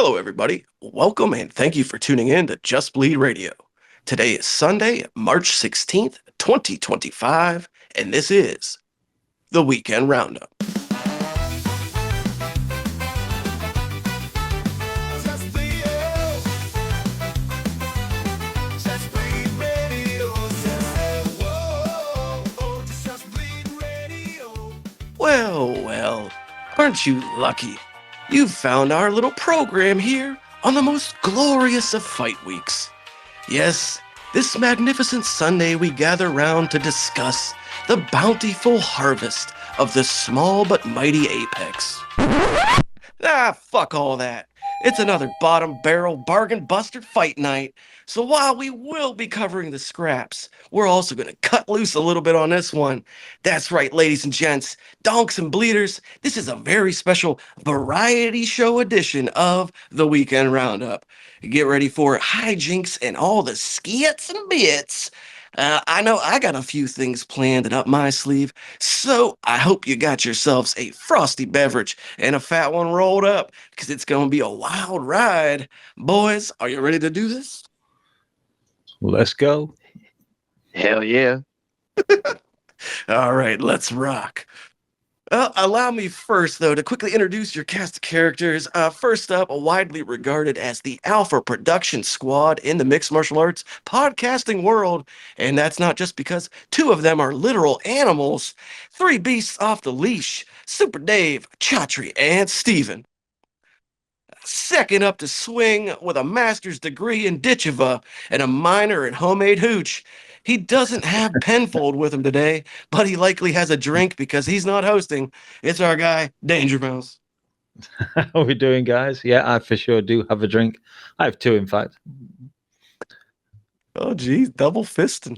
Hello, everybody. Welcome and thank you for tuning in to Just Bleed Radio. Today is Sunday, March 16th, 2025, and this is the Weekend Roundup. Well, aren't you lucky? You've found our little program here on the most glorious of fight weeks. Yes, this magnificent Sunday we gather round to discuss the bountiful harvest of the small but mighty apex. Fuck all that. It's another bottom barrel bargain buster fight night. So while we will be covering the scraps, we're also going to cut loose a little bit on this one. That's right, ladies and gents, donks and bleeders, this is a very special variety show edition of the Weekend Roundup. Get ready for hijinks and all the skits and bits. I know I got a few things planned and up my sleeve, so I hope you got yourselves a frosty beverage and a fat one rolled up, because it's going to be a wild ride. Boys, are you ready to do this? Let's go. Hell yeah. All right, let's rock. Allow me first, though, to quickly introduce your cast of characters. First up, widely regarded as the Alpha Production Squad in the mixed martial arts podcasting world. And that's not just because two of them are literal animals. Three beasts off the leash: Super Dave, Chatri, and Steven. Second up to swing with a master's degree in Ditchiva and a minor in homemade hooch. He doesn't have Penfold with him today, but he likely has a drink because he's not hosting. It's our guy, DangerMouse. How are we doing, guys? Yeah, I for sure do have a drink. I have two, in fact. Oh, geez, double fisting.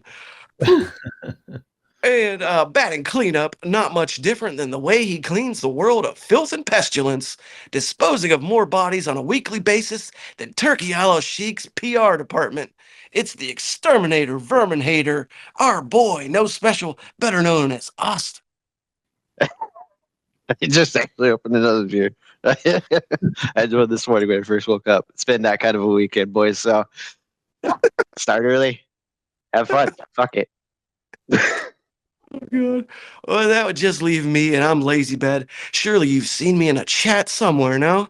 And batting cleanup, not much different than the way he cleans the world of filth and pestilence, disposing of more bodies on a weekly basis than Turkey Hollow Sheik's PR department. It's the exterminator, vermin hater, our boy, no special, better known as Ost. I just actually opened another beer. I had one this morning when I first woke up. It's been that kind of a weekend, boys. So start early, have fun. Fuck it. Oh, God. Well, that would just leave me, and I'm LazyBed. Surely you've seen me in a chat somewhere now.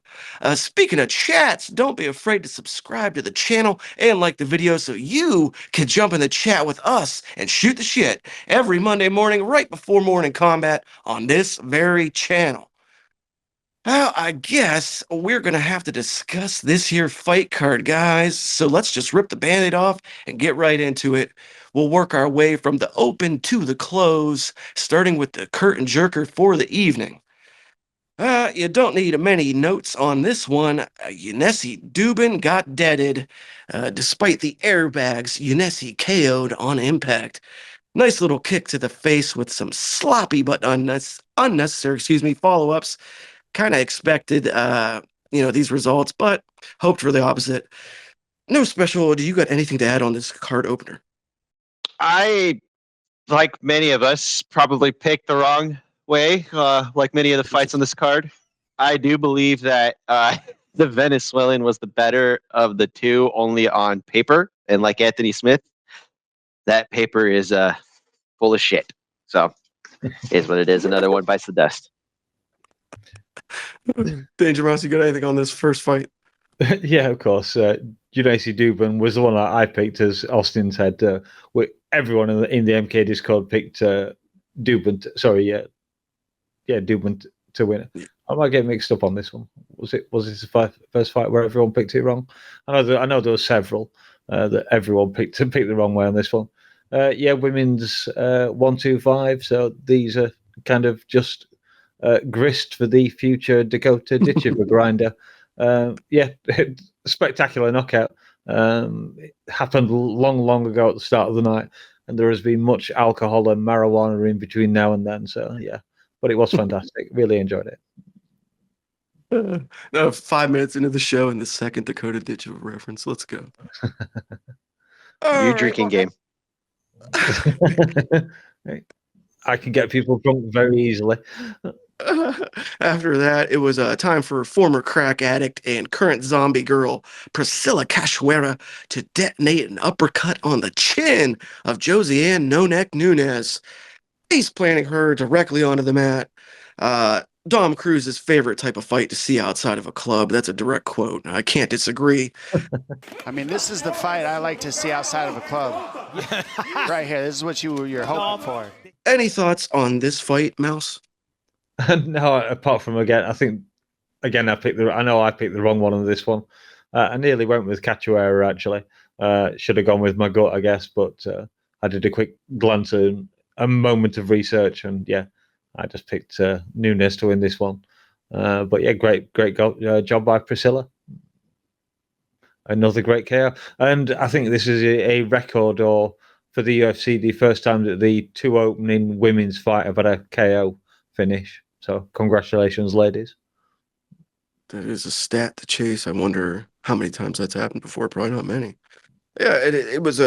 Speaking of chats, don't be afraid to subscribe to the channel and like the video so you can jump in the chat with us and shoot the shit every Monday morning right before morning combat on this very channel. Well, I guess we're going to have to discuss this here fight card, guys. So let's just rip the band-aid off and get right into it. We'll work our way from the open to the close, starting with the curtain jerker for the evening. You don't need many notes on this one. Unessi Dubin got deaded. Despite the airbags, Unessi KO'd on impact. Nice little kick to the face with some sloppy but unnecessary, follow-ups. Kind of expected, these results, but hoped for the opposite. No special. Do you got anything to add on this card opener? I, like many of us, probably picked the wrong way, like many of the fights on this card. I do believe that the Venezuelan was the better of the two, only on paper. And like Anthony Smith, that paper is full of shit. So, is what it is. Another one bites the dust. DangerMouse, you got anything on this first fight? Yeah, of course. Unaisi Dubin was the one that I picked, as Austin said. Everyone in the MK Discord picked Dubin. Dubin to win. I might get mixed up on this one. Was this the first fight where everyone picked it wrong? I know there were several that everyone picked the wrong way on this one. Women's 125. So these are kind of just grist for the future Dakota Ditchiver grinder. Spectacular knockout. It happened long ago at the start of the night, and there has been much alcohol and marijuana in between now and then. So yeah, but it was fantastic. Really enjoyed it. Now 5 minutes into the show, and the second Dakota Ditchiver reference. Let's go. Drinking game. I can get people drunk very easily. After that, it was time for former crack addict and current zombie girl Priscilla Cachoeira to detonate an uppercut on the chin of Josiane No Neck Nunez, face planting her directly onto the mat. Dom Cruz's favorite type of fight to see outside of a club. That's a direct quote. I can't disagree. I mean, this is the fight I like to see outside of a club. Right here. This is what you're hoping for. Any thoughts on this fight, Mouse? No, apart from I think I picked the wrong one on this one. I nearly went with Cachoeira actually. Should have gone with my gut, I guess, but I did a quick glance and a moment of research, and yeah, I just picked Nunes to win this one. But yeah, great job by Priscilla. Another great KO, and I think this is a record, or for the UFC, the first time that the two opening women's fight have had a KO finish. So congratulations, ladies. That is a stat to chase. I wonder how many times that's happened before. Probably not many. Yeah, it was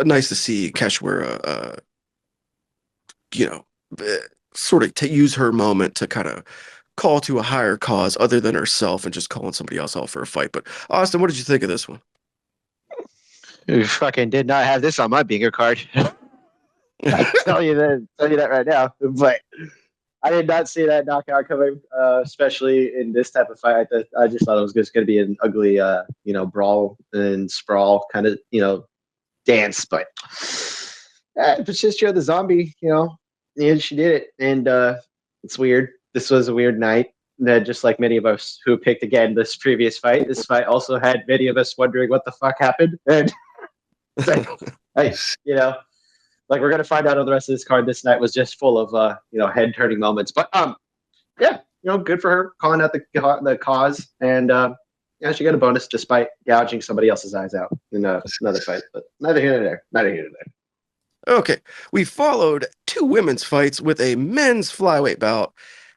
nice to see Cachoeira, sort of to use her moment to kind of call to a higher cause other than herself and just calling somebody else out for a fight. But Austin, what did you think of this one? You fucking did not have this on my bingo card. I can tell you that right now. But I did not see that knockout coming, especially in this type of fight. I just thought it was just going to be an ugly, brawl and sprawl kind of, dance. But Patricia the zombie, she did it, and it's weird. This was a weird night. That just like many of us who picked again this previous fight, this fight also had many of us wondering what the fuck happened. And like, like we're gonna find out on the rest of this card. This night was just full of head turning moments. But good for her calling out the cause, and she got a bonus despite gouging somebody else's eyes out in another fight. But neither here nor there. Okay, we followed two women's fights with a men's flyweight bout.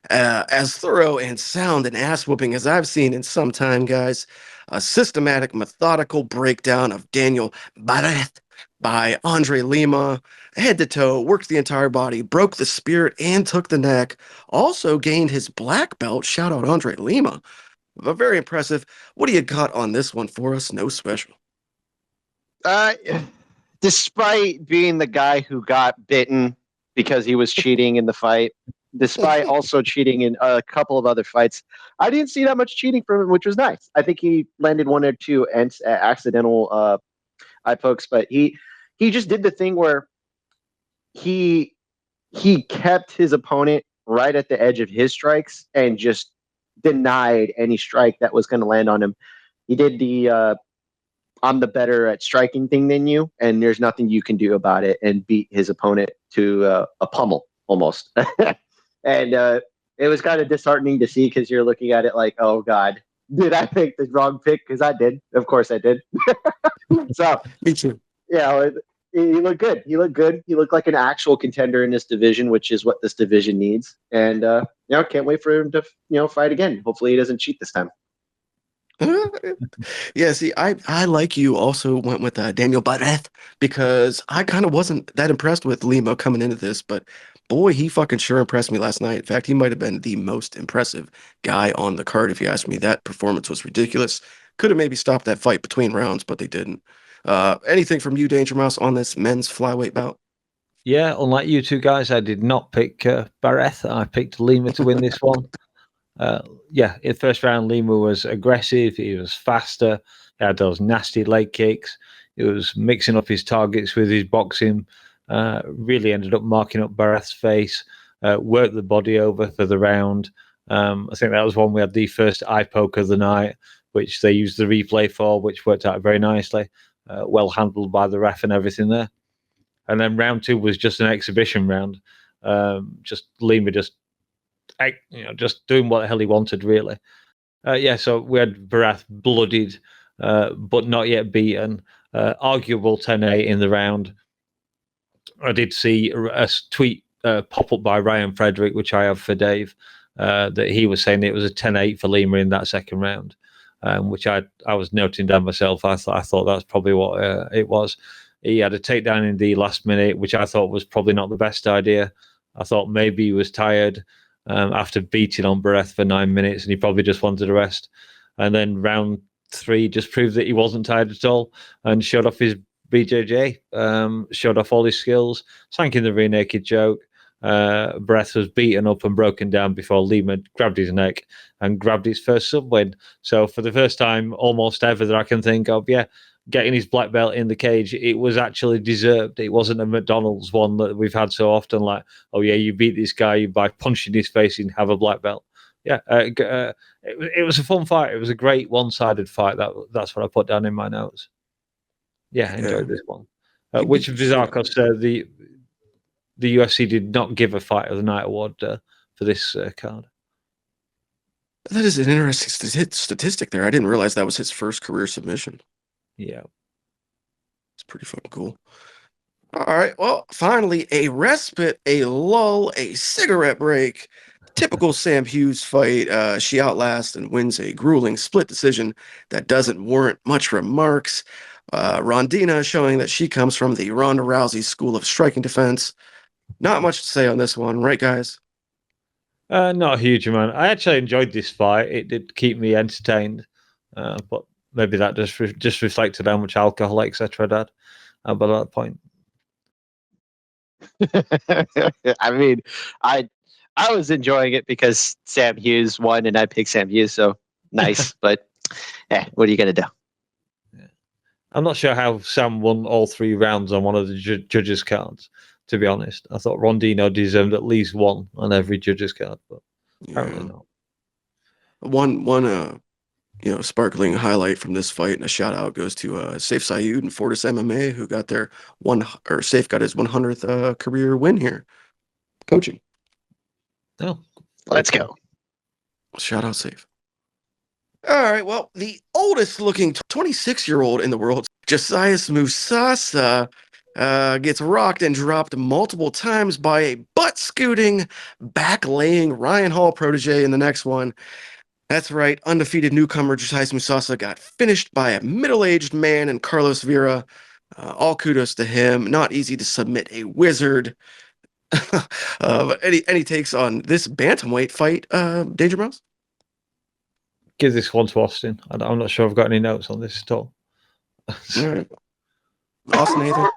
As thorough and sound an ass whooping as I've seen in some time, guys. A systematic, methodical breakdown of Daniel Barrett by Andre Lima, head to toe, worked the entire body, broke the spirit, and took the neck. Also gained his black belt. Shout out Andre Lima. But very impressive. What do you got on this one for us? No special. Despite being the guy who got bitten because he was cheating in the fight, despite also cheating in a couple of other fights, I didn't see that much cheating from him, which was nice. I think he landed one or two accidental eye pokes, but he just did the thing where he kept his opponent right at the edge of his strikes and just denied any strike that was going to land on him. He did the I'm the better at striking thing than you, and there's nothing you can do about it, and beat his opponent to a pummel almost. And it was kind of disheartening to see because you're looking at it like, oh, God, did I pick the wrong pick? Because I did. Of course I did. So, Me too. Yeah, he looked good. He looked good. He looked like an actual contender in this division, which is what this division needs. And, can't wait for him to, fight again. Hopefully he doesn't cheat this time. Yeah, see, I like you also went with Daniel Barrett because I kind of wasn't that impressed with Lima coming into this, but boy, he fucking sure impressed me last night. In fact, he might have been the most impressive guy on the card, if you ask me. That performance was ridiculous. Could have maybe stopped that fight between rounds, but they didn't. Anything from you, Danger Mouse, on this men's flyweight bout? Yeah, unlike you two guys, I did not pick Barrett. I picked Lima to win this one. In the first round, Lima was aggressive. He was faster. He had those nasty leg kicks. He was mixing up his targets with his boxing. Really ended up marking up Barrett's face. Worked the body over for the round. I think that was one we had the first eye poke of the night, which they used the replay for, which worked out very nicely. Well handled by the ref and everything there. And then round two was just an exhibition round. Just Lima just doing what the hell he wanted, really. So we had Barrett bloodied, but not yet beaten. Arguable 10-8 in the round. I did see a tweet pop up by Ryan Frederick, which I have for Dave, that he was saying it was a 10-8 for Lima in that second round, which I was noting down myself. I thought that's probably what it was. He had a takedown in the last minute, which I thought was probably not the best idea. I thought maybe he was tired. after beating on Breath for 9 minutes, and he probably just wanted a rest. And then round 3 just proved that he wasn't tired at all and showed off his BJJ, showed off all his skills, sank in the rear naked choke. Breath was beaten up and broken down before Lima grabbed his neck and grabbed his first sub win. So for the first time almost ever that I can think of, getting his black belt in the cage, it was actually deserved. It wasn't a McDonald's one that we've had so often, like, oh yeah, you beat this guy by punching his face and have a black belt. It was a fun fight. It was a great one-sided fight. That's what I put down in my notes. Yeah, I enjoyed this one. Which Vizarkos said the UFC did not give a Fight of the Night award for this card. That is an interesting statistic there. I didn't realize that was his first career submission. Yeah. It's pretty fucking cool. All right. Well, finally, a respite, a lull, a cigarette break. Typical Sam Hughes fight. She outlasts and wins a grueling split decision that doesn't warrant much remarks. Rondina showing that she comes from the Ronda Rousey school of striking defense. Not much to say on this one, right, guys? Not a huge amount. I actually enjoyed this fight. It did keep me entertained, but maybe that just reflected how much alcohol, etc. I'd had by that point. I mean, I was enjoying it because Sam Hughes won and I picked Sam Hughes, so nice. But what are you gonna do? I'm not sure how Sam won all 3 rounds on one of the judges' cards. To be honest, I thought Rondino deserved at least one on every judge's card, but apparently not. One sparkling highlight from this fight and a shout out goes to Safe Sayud and Fortis MMA, who got their Safe got his 100th career win here, coaching. Oh, let's go! Shout out Safe. All right, well, the oldest looking 26-year-old in the world, Josias Musasa, gets rocked and dropped multiple times by a butt-scooting, back-laying Ryan Hall protege in the next one. That's right, undefeated newcomer Josias Musasa got finished by a middle-aged man in Carlos Vera. All kudos to him. Not easy to submit a wizard. Any takes on this bantamweight fight, DangerMouse? Give this one to Austin. I'm not sure I've got any notes on this at all. All right. Austin, Nathan.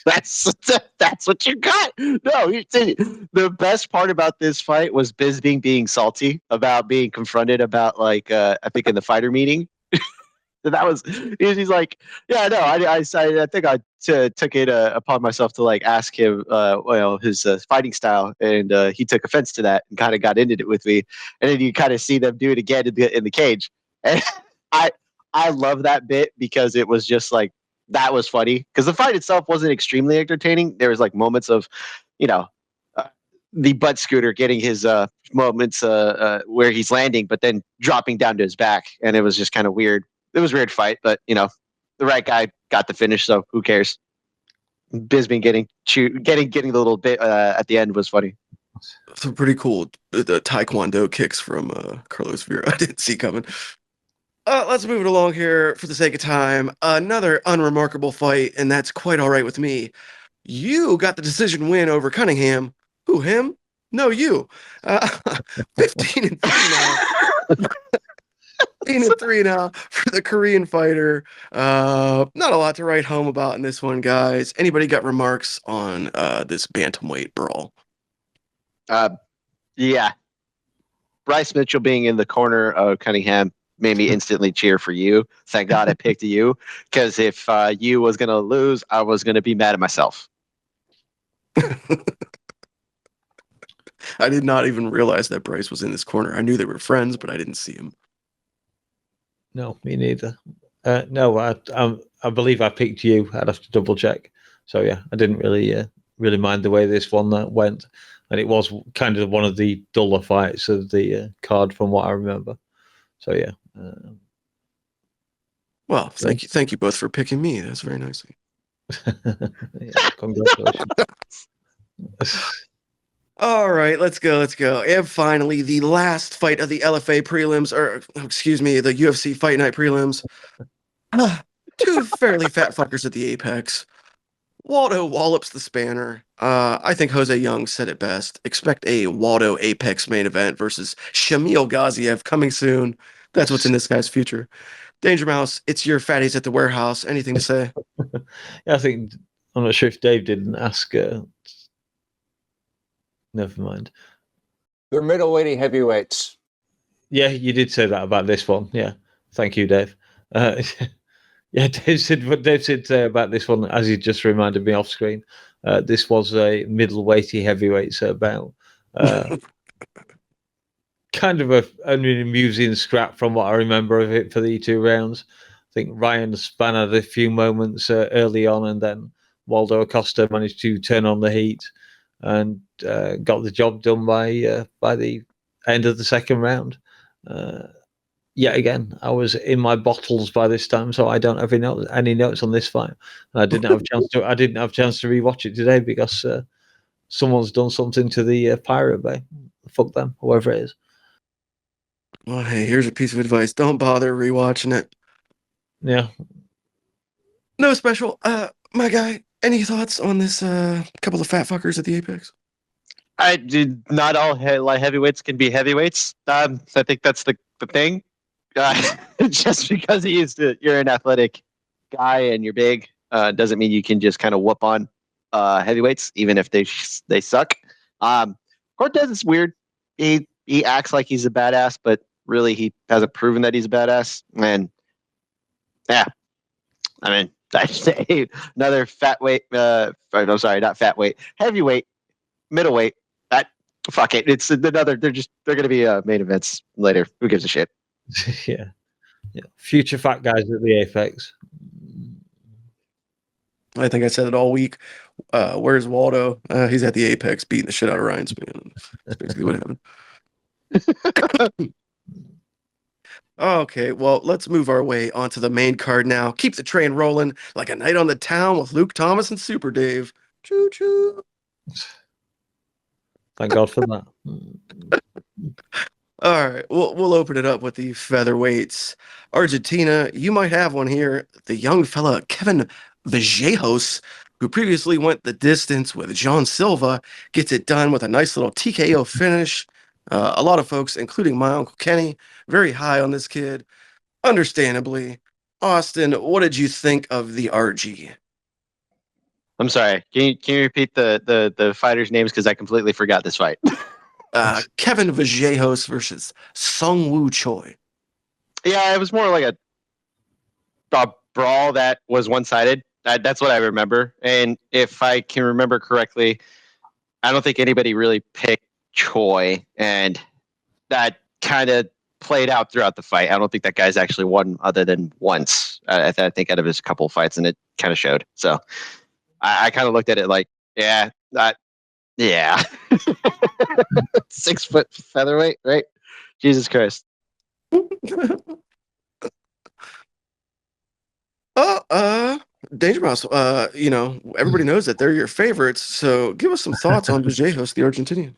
That's what you got. No, the best part about this fight was Bisping being salty about being confronted about, like, I think in the fighter meeting. That was, he's like, yeah, no, I think I took it upon myself to, like, ask him his fighting style, and he took offense to that and kind of got into it with me, and then you kind of see them do it again in the cage, and I love that bit because it was just like, that was funny because the fight itself wasn't extremely entertaining. There was like moments of, the butt scooter getting his moments where he's landing, but then dropping down to his back, and it was just kind of weird. It was a weird fight, but the right guy got the finish, so who cares? Bisping getting the little bit at the end was funny. Some pretty cool the taekwondo kicks from Carlos Vera. I didn't see coming. Let's move it along here for the sake of time. Another unremarkable fight, and that's quite all right with me. You got the decision win over Cunningham. Who, him? No, you. 15-3 now. 15-3 now for the Korean fighter. Not a lot to write home about in this one, guys. Anybody got remarks on this bantamweight brawl? Yeah. Bryce Mitchell being in the corner of Cunningham made me instantly cheer for you. Thank God I picked you, because if you was going to lose, I was going to be mad at myself. I did not even realize that Bryce was in this corner. I knew they were friends, but I didn't see him. No, me neither. No, I believe I picked you. I'd have to double check. So yeah, I didn't really mind the way this one went, and it was kind of one of the duller fights of the card from what I remember. So yeah. Well, thank you both for picking me. That's very nice. Yeah, congratulations. All right, let's go. And finally, the last fight of the LFA prelims, or excuse me, the UFC Fight Night prelims. Two fairly fat fuckers at the Apex. Waldo wallops the Spanner. I think Jose Young said it best. Expect a Waldo Apex main event versus Shamil Gaziev coming soon. That's what's in this guy's future. Danger Mouse, it's your fatties at the warehouse. Anything to say? Yeah, I think I'm not sure if Dave didn't ask. Never mind. They're middleweight heavyweights. Yeah, you did say that about this one. Yeah, thank you, Dave. Yeah, Dave said what Dave said about this one, as he just reminded me off screen. This was a middleweighty heavyweights bout. Kind of an amusing scrap from what I remember of it for the 2 rounds. I think Ryan Spann had a few moments early on, and then Waldo Acosta managed to turn on the heat and got the job done by the end of the second round. Yet again, I was in my bottles by this time, so I don't have any notes on this fight. And I didn't have a chance to. I didn't have a chance to rewatch it today because someone's done something to the Pirate Bay. Fuck them, whoever it is. Well, hey, here's a piece of advice. Don't bother rewatching it. Yeah. No special. My guy, any thoughts on this couple of fat fuckers at the Apex? I did not all light heavyweights can be heavyweights. I think that's the thing. Just because you're an athletic guy and you're big doesn't mean you can just kind of whoop on heavyweights, even if they suck. Cortez is weird. He acts like he's a badass, but really he hasn't proven that he's a badass. And yeah, I mean, I'd say another fat weight. I'm sorry, not fat weight, heavyweight, middleweight. Fuck it. It's another. They're going to be main events later. Who gives a shit? Yeah. Future fat guys at the Apex. I think I said it all week. Where's Waldo? He's at the Apex beating the shit out of Ryan Spann. That's basically what happened. Okay, well, let's move our way onto the main card now. Keep the train rolling like a night on the town with Luke Thomas and Super Dave. Choo choo. Thank God for that. All right, we'll open it up with the featherweights. Argentina, you might have one here. The young fella Kevin Vallejos, who previously went the distance with John Silva, gets it done with a nice little TKO finish. A lot of folks, including my Uncle Kenny, very high on this kid. Understandably. Austin, what did you think of the RG? I'm sorry. Can you repeat the fighters' names because I completely forgot this fight. Kevin Vallejos versus Sung Woo Choi. Yeah, it was more like a brawl that was one-sided. That's what I remember. And if I can remember correctly, I don't think anybody really picked Choi, and that kind of played out throughout the fight. I don't think that guy's actually won other than once. I think out of his couple of fights, and it kind of showed. So I kind of looked at it like, yeah. 6 foot featherweight, right? Jesus Christ. Danger Mouse, everybody knows that they're your favorites, so give us some thoughts on Vallejos, the Argentinian.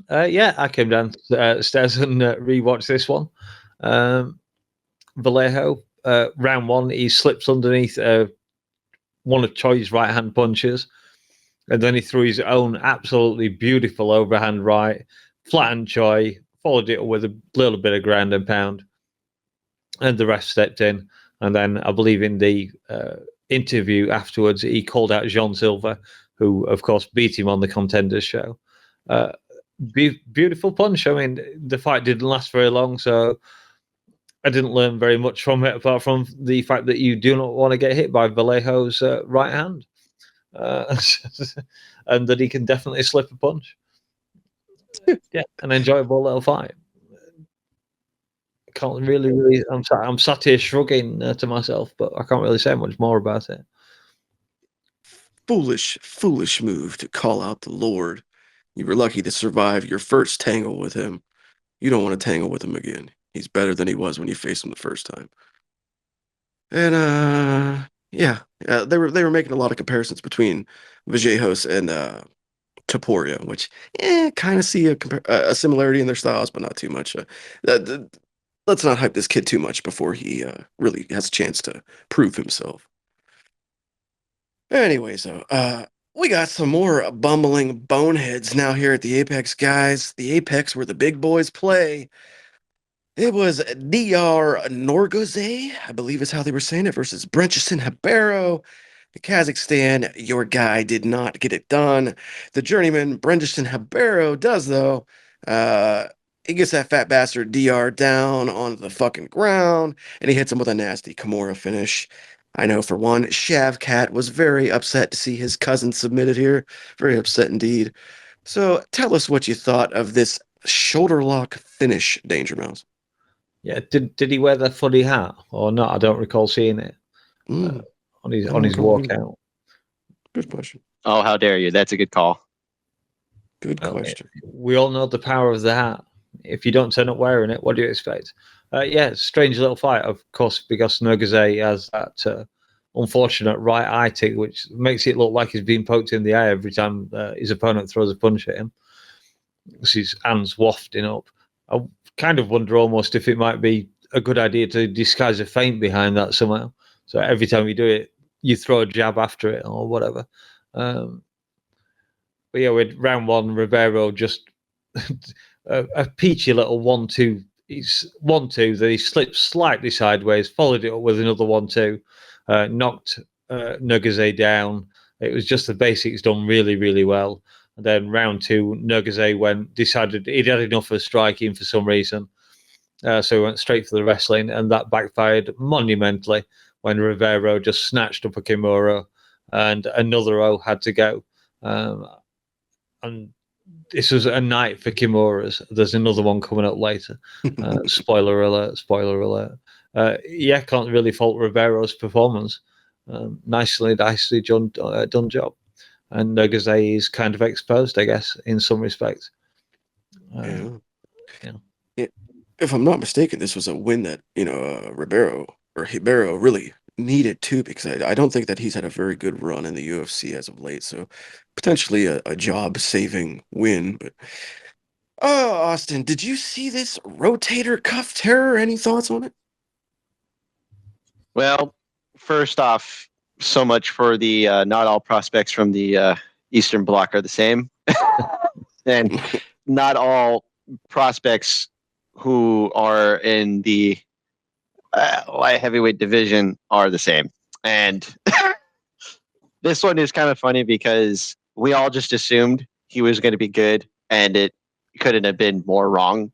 Yeah, I came downstairs and rewatched this one. Vallejo, round one, he slips underneath one of Choi's right-hand punches, and then he threw his own absolutely beautiful overhand right, flattened Choi, followed it with a little bit of ground and pound, and the ref stepped in. And then I believe in the interview afterwards, he called out Jean Silva, who, of course, beat him on the Contenders show. Beautiful punch. I mean, the fight didn't last very long, so I didn't learn very much from it, apart from the fact that you do not want to get hit by Vallejo's right hand. And that he can definitely slip a punch. Yeah, an enjoyable little fight. Can't really. I'm sat here shrugging to myself, but I can't really say much more about it. Foolish move to call out the Lord. You were lucky to survive your first tangle with him. You don't want to tangle with him again. He's better than he was when you faced him the first time. And they were making a lot of comparisons between Vallejos and Topuria, which kind of see a similarity in their styles, but not too much. Let's not hype this kid too much before he really has a chance to prove himself. Anyways, we got some more bumbling boneheads now here at the Apex, guys. The Apex where the big boys play. It was DR Norgoze, I believe is how they were saying it, versus Brenchison Habero. Kazakhstan, your guy did not get it done. The journeyman, Brenchison Habero, does, though. He gets that fat bastard DR down on the fucking ground, and he hits him with a nasty Kimura finish. I know for one, Shavkat was very upset to see his cousin submitted here. Very upset indeed. So tell us what you thought of this shoulder lock finish, Danger Mouse. Yeah, did he wear the funny hat or not? I don't recall seeing it on his walkout. Good question. Oh, how dare you? That's a good call. Good question. We all know the power of the hat. If you don't turn up wearing it, what do you expect? Yeah, strange little fight, of course, because Nogaze has that unfortunate right eye tick, which makes it look like he's being poked in the eye every time his opponent throws a punch at him. His hand's wafting up. I kind of wonder almost if it might be a good idea to disguise a feint behind that somehow. So every time you do it, you throw a jab after it or whatever. But yeah, with round one, Ribeiro just a peachy little 1-2. He's 1-2 that he slipped slightly sideways, followed it up with another 1-2, knocked Nogaze down. It was just the basics done really, really well. And then round two, Nogaze decided he'd had enough of striking for some reason. So he went straight for the wrestling, and that backfired monumentally when Rivero just snatched up a Kimura and another O had to go. And this was a night for Kimuras. There's another one coming up later. Spoiler alert, spoiler alert. Yeah, can't really fault Rivero's performance. Nicely done job. And Nogaze is kind of exposed, I guess, in some respects. Yeah. If I'm not mistaken, this was a win that, Ribeiro really needed too, because I don't think that he's had a very good run in the UFC as of late. So potentially a job-saving win. But Austin, did you see this rotator cuff terror? Any thoughts on it? Well, first off, so much for the not all prospects from the Eastern Bloc are the same. And not all prospects who are in the light heavyweight division are the same. And this one is kind of funny because we all just assumed he was going to be good, and it couldn't have been more wrong.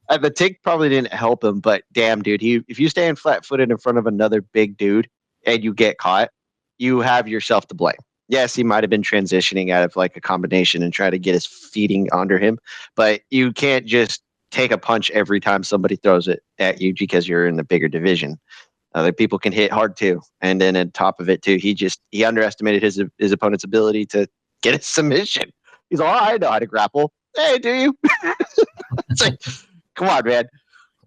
The tick probably didn't help him, but damn, dude, if you stand flat-footed in front of another big dude and you get caught, you have yourself to blame. Yes, he might have been transitioning out of like a combination and try to get his feeding under him, but you can't just take a punch every time somebody throws it at you because you're in the bigger division. Other people can hit hard too, and then on top of it too, he underestimated his opponent's ability to get a submission. He's like, oh, I know how to grapple. Hey, do you? It's like, come on, man.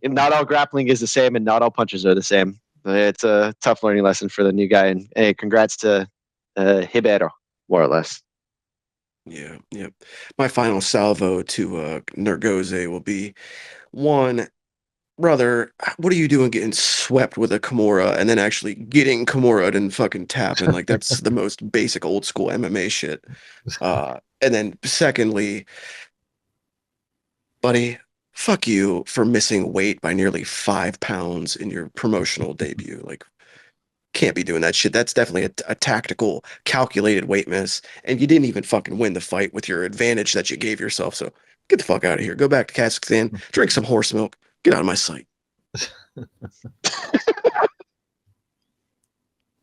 And not all grappling is the same, and not all punches are the same. It's a tough learning lesson for the new guy. And hey, congrats to Ribeiro, more or less. Yeah. My final salvo to Nergoze will be, one, brother, what are you doing getting swept with a Kimura and then actually getting Kimura'd and fucking tapping? Like, that's the most basic old school MMA shit. And then secondly, buddy, fuck you for missing weight by nearly 5 pounds in your promotional debut. Like, can't be doing that shit. That's definitely a tactical, calculated weight miss. And you didn't even fucking win the fight with your advantage that you gave yourself. So get the fuck out of here. Go back to Kazakhstan, drink some horse milk, get out of my sight.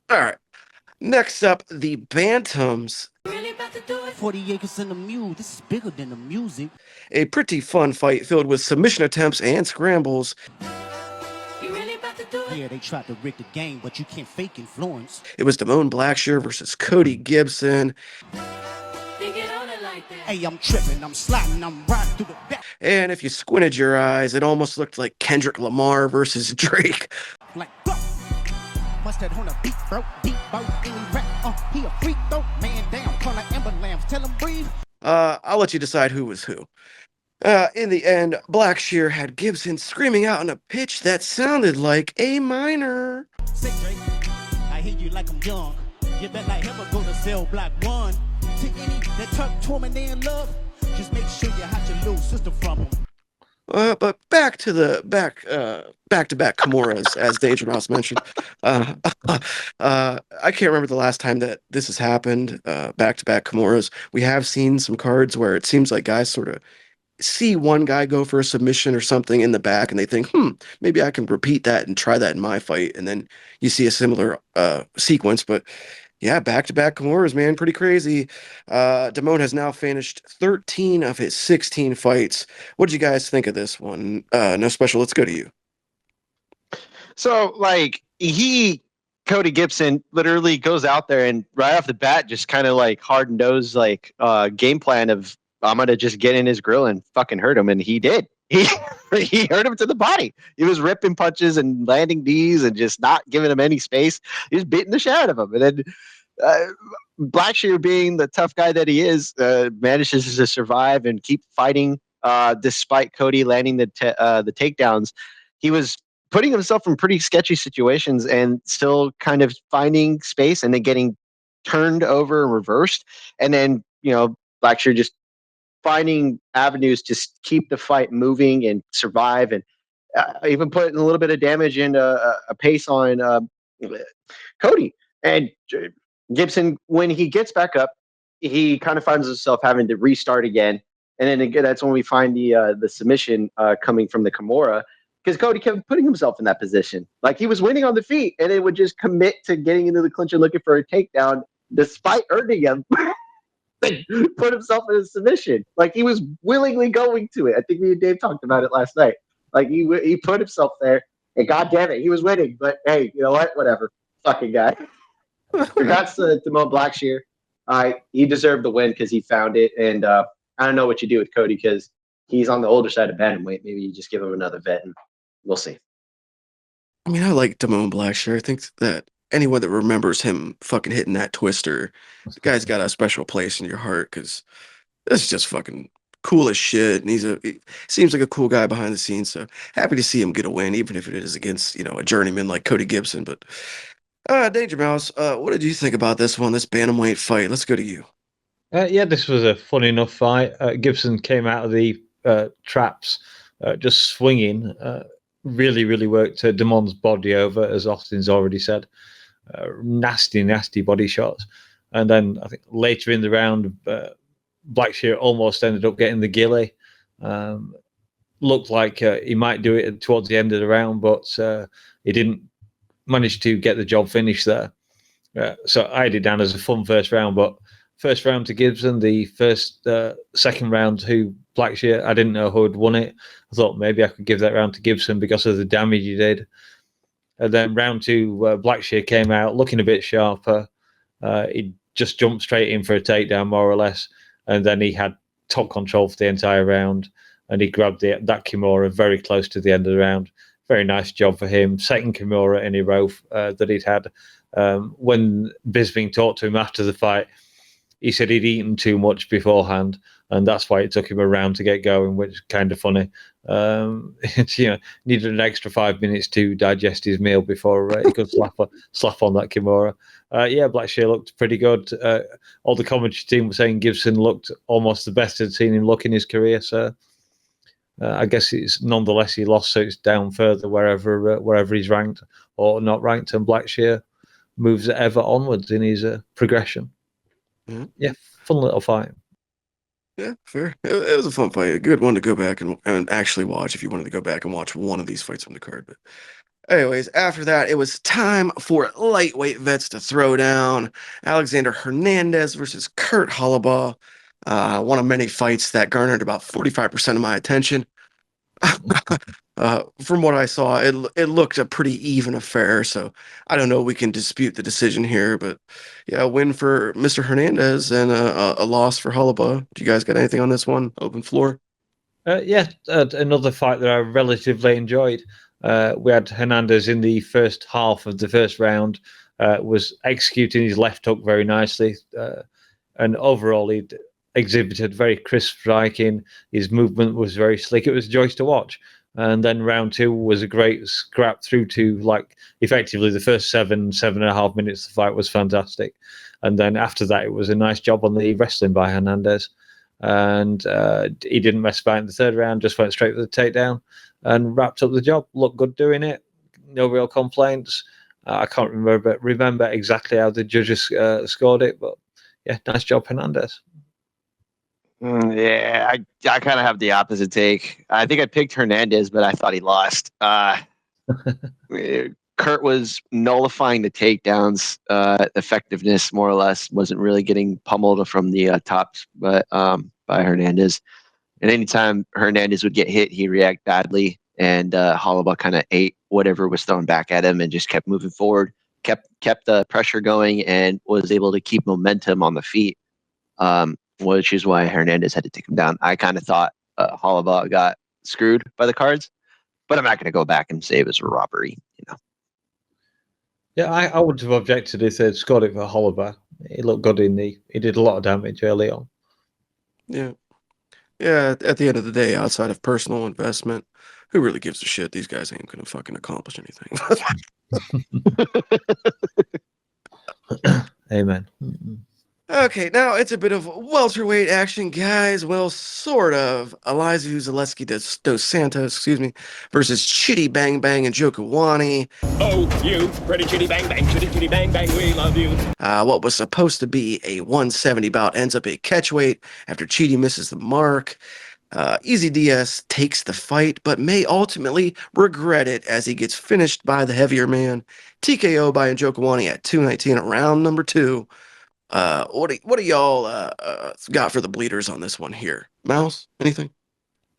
All right. Next up, the Bantams. 40 acres in the mule. This is bigger than the music. A pretty fun fight filled with submission attempts and scrambles. Yeah, they tried to rig the game, but you can't fake influence. It was Damone Blackshear versus Cody Gibson. Hey, I'm tripping, I'm sliding, I'm riding through the back. And if you squinted your eyes, it almost looked like Kendrick Lamar versus Drake. Like, mustard on a beat, bro, deep boat, any rap, he a freak, though, man down, call an ambulance, tell him breathe. I'll let you decide who was who. In the end, Blackshear had Gibson screaming out in a pitch that sounded like A minor. Say, Drake, I hear you like I'm young. You bet like him or go to cell block 1. To any that tuck woman they in love, just make sure you hide your little sister from him. But back to the back-to-back Kimuras, as DangerMouse mentioned. I can't remember the last time that this has happened. Back-to-back Kimuras. We have seen some cards where it seems like guys sort of see one guy go for a submission or something in the back, and they think, maybe I can repeat that and try that in my fight. And then you see a similar sequence, but. Yeah, back-to-back Kimuras, man, pretty crazy. Damone has now finished 13 of his 16 fights. What did you guys think of this one? No special, let's go to you. So, like, Cody Gibson literally goes out there and right off the bat just kind of like hard-nosed like game plan of I'm gonna just get in his grill and fucking hurt him, and he did. He hurt him to the body. He was ripping punches and landing knees and just not giving him any space. He was beating the shit out of him, and then Blackshear, being the tough guy that he is, manages to survive and keep fighting despite Cody landing the takedowns. He was putting himself in pretty sketchy situations and still kind of finding space and then getting turned over and reversed. And then, Blackshear just finding avenues to keep the fight moving and survive, and even putting a little bit of damage and a pace on Cody. And Gibson, when he gets back up, he kind of finds himself having to restart again. And then again, that's when we find the submission coming from the Kimura, because Cody kept putting himself in that position. Like, he was winning on the feet, and it would just commit to getting into the clinch and looking for a takedown despite earning him. Put himself in a submission. Like, he was willingly going to it. I think me and Dave talked about it last night. Like, he put himself there, and god damn it, he was winning. But hey, you know what? Whatever. Fucking guy. Congrats to Damone Blackshear. He deserved the win because he found it. And I don't know what you do with Cody because he's on the older side of bantamweight. Maybe you just give him another vet, and we'll see. I mean, I like Damone Blackshear. I think that anyone that remembers him fucking hitting that twister, the guy's got a special place in your heart because that's just fucking cool as shit. And he seems like a cool guy behind the scenes. So happy to see him get a win, even if it is against, a journeyman like Cody Gibson. But DangerMouse, what did you think about this one, this bantamweight fight? Let's go to you. Yeah, this was a fun enough fight. Gibson came out of the traps just swinging. Really, really worked Damone's body over, as Austin's already said. Nasty, nasty body shots. And then I think later in the round, Blackshear almost ended up getting the gilly. Looked like he might do it towards the end of the round, but he didn't manage to get the job finished there. So I had it down as a fun first round, but first round to Gibson, the second round to Blackshear, I didn't know who had won it. I thought maybe I could give that round to Gibson because of the damage he did. And then round two, Blackshear came out looking a bit sharper. He just jumped straight in for a takedown, more or less. And then he had top control for the entire round. And he grabbed that Kimura very close to the end of the round. Very nice job for him. Second Kimura in a row that he'd had. When Bisping talked to him after the fight, he said he'd eaten too much beforehand, and that's why it took him a round to get going, which is kind of funny. Needed an extra 5 minutes to digest his meal before he could slap on that Kimura. Blackshear looked pretty good. All the commentary team were saying Gibson looked almost the best they'd seen him look in his career. So I guess it's nonetheless he lost, so it's down further wherever he's ranked or not ranked, and Blackshear moves ever onwards in his progression. Mm-hmm. Yeah, fun little fight. Yeah, fair. It was a fun fight. A good one to go back and actually watch if you wanted to go back and watch one of these fights from the card. But anyways, after that, it was time for lightweight vets to throw down. Alexander Hernandez versus Kurt Holobaugh. One of many fights that garnered about 45% of my attention. From what I saw, it looked a pretty even affair, so I don't know if we can dispute the decision here, but yeah, a win for Mr. Hernandez and a loss for Holobaugh. Do you guys got anything on this one? Open floor. Another fight that I relatively enjoyed. We had Hernandez in the first half of the first round, was executing his left hook very nicely, and overall he'd exhibited very crisp striking. His movement was very slick. It was a joy to watch. And then round 2 was a great scrap through to like effectively the first 7.5 minutes of the fight was fantastic. And then after that, it was a nice job on the wrestling by Hernandez. And he didn't mess about in the third round, just went straight for the takedown and wrapped up the job. Looked good doing it. No real complaints. I can't remember exactly how the judges scored it, but yeah, nice job, Hernandez. Yeah, I kind of have the opposite take. I think I picked Hernandez, but I thought he lost. Kurt was nullifying the takedowns. Effectiveness, more or less, wasn't really getting pummeled from the tops, but by Hernandez. And anytime Hernandez would get hit, he'd react badly. And Holloway kind of ate whatever was thrown back at him and just kept moving forward, kept the pressure going, and was able to keep momentum on the feet. Which is why Hernandez had to take him down. I kind of thought Holloway got screwed by the cards, but I'm not going to go back and say it was a robbery. Yeah, I wouldn't have objected if they'd scored it for Holloway. He looked good he did a lot of damage early on. Yeah. Yeah, at the end of the day, outside of personal investment, who really gives a shit? These guys ain't going to fucking accomplish anything. Amen. Okay, now it's a bit of welterweight action, guys. Well, sort of. Elizu Zaleski dos Santos, versus Chitty Bang Bang and Jokawani. Oh, you, pretty chitty bang bang, chitty bang bang, we love you. What was supposed to be a 170 bout ends up a catchweight after Chitty misses the mark. Easy Diaz takes the fight, but may ultimately regret it as he gets finished by the heavier man. TKO by Njokawani at 219 at round number 2. What do y'all got for the bleeders on this one here? Mouse, anything?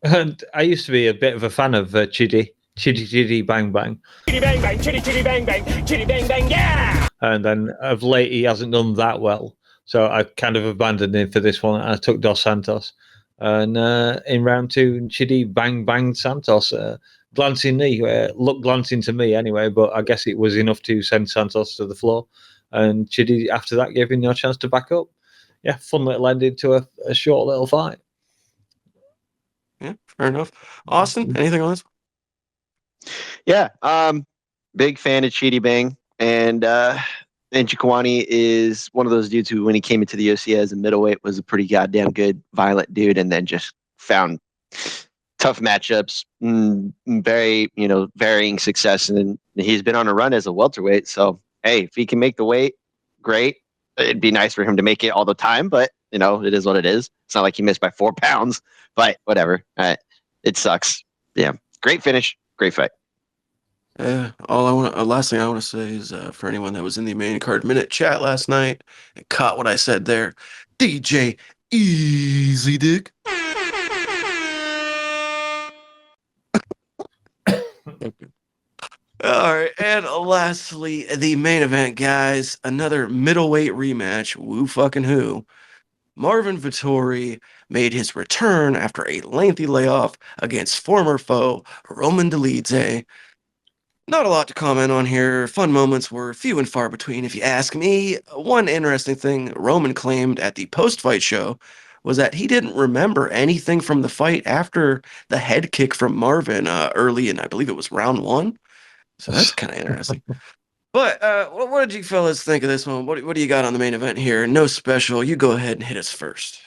And I used to be a bit of a fan of Chitty Bang Bang. Chitty bang bang, chitty bang bang, chitty bang bang, yeah! And then of late, he hasn't done that well. So I kind of abandoned him for this one. I took Dos Santos. And in round 2, Chitty Bang Bang Santos. Glancing knee. Looked glancing to me anyway, but I guess it was enough to send Santos to the floor. And Chitty, after that, gave him no chance to back up. Yeah, fun little ending to a short little fight. Yeah, fair enough. Austin, anything on this? Yeah, big fan of Chitty Bang. And Njokawani is one of those dudes who, when he came into the UFC as a middleweight, was a pretty goddamn good, violent dude, and then just found tough matchups, very, varying success. And he's been on a run as a welterweight, so hey, if he can make the weight, great. It'd be nice for him to make it all the time, but it is what it is. It's not like he missed by 4 pounds, but whatever. It sucks. Yeah, great finish, great fight. Last thing I want to say is for anyone that was in the main card minute chat last night and caught what I said there, DJ Easy Dick. Okay. All right, and lastly, the main event, guys. Another middleweight rematch. Woo fucking who? Marvin Vettori made his return after a lengthy layoff against former foe Roman Dolidze. Not a lot to comment on here. Fun moments were few and far between, if you ask me. One interesting thing Roman claimed at the post-fight show was that he didn't remember anything from the fight after the head kick from Marvin early in, I believe it was round 1. So that's kind of interesting. But what did you fellas think of this one? What do you got on the main event here? No special. You go ahead and hit us first.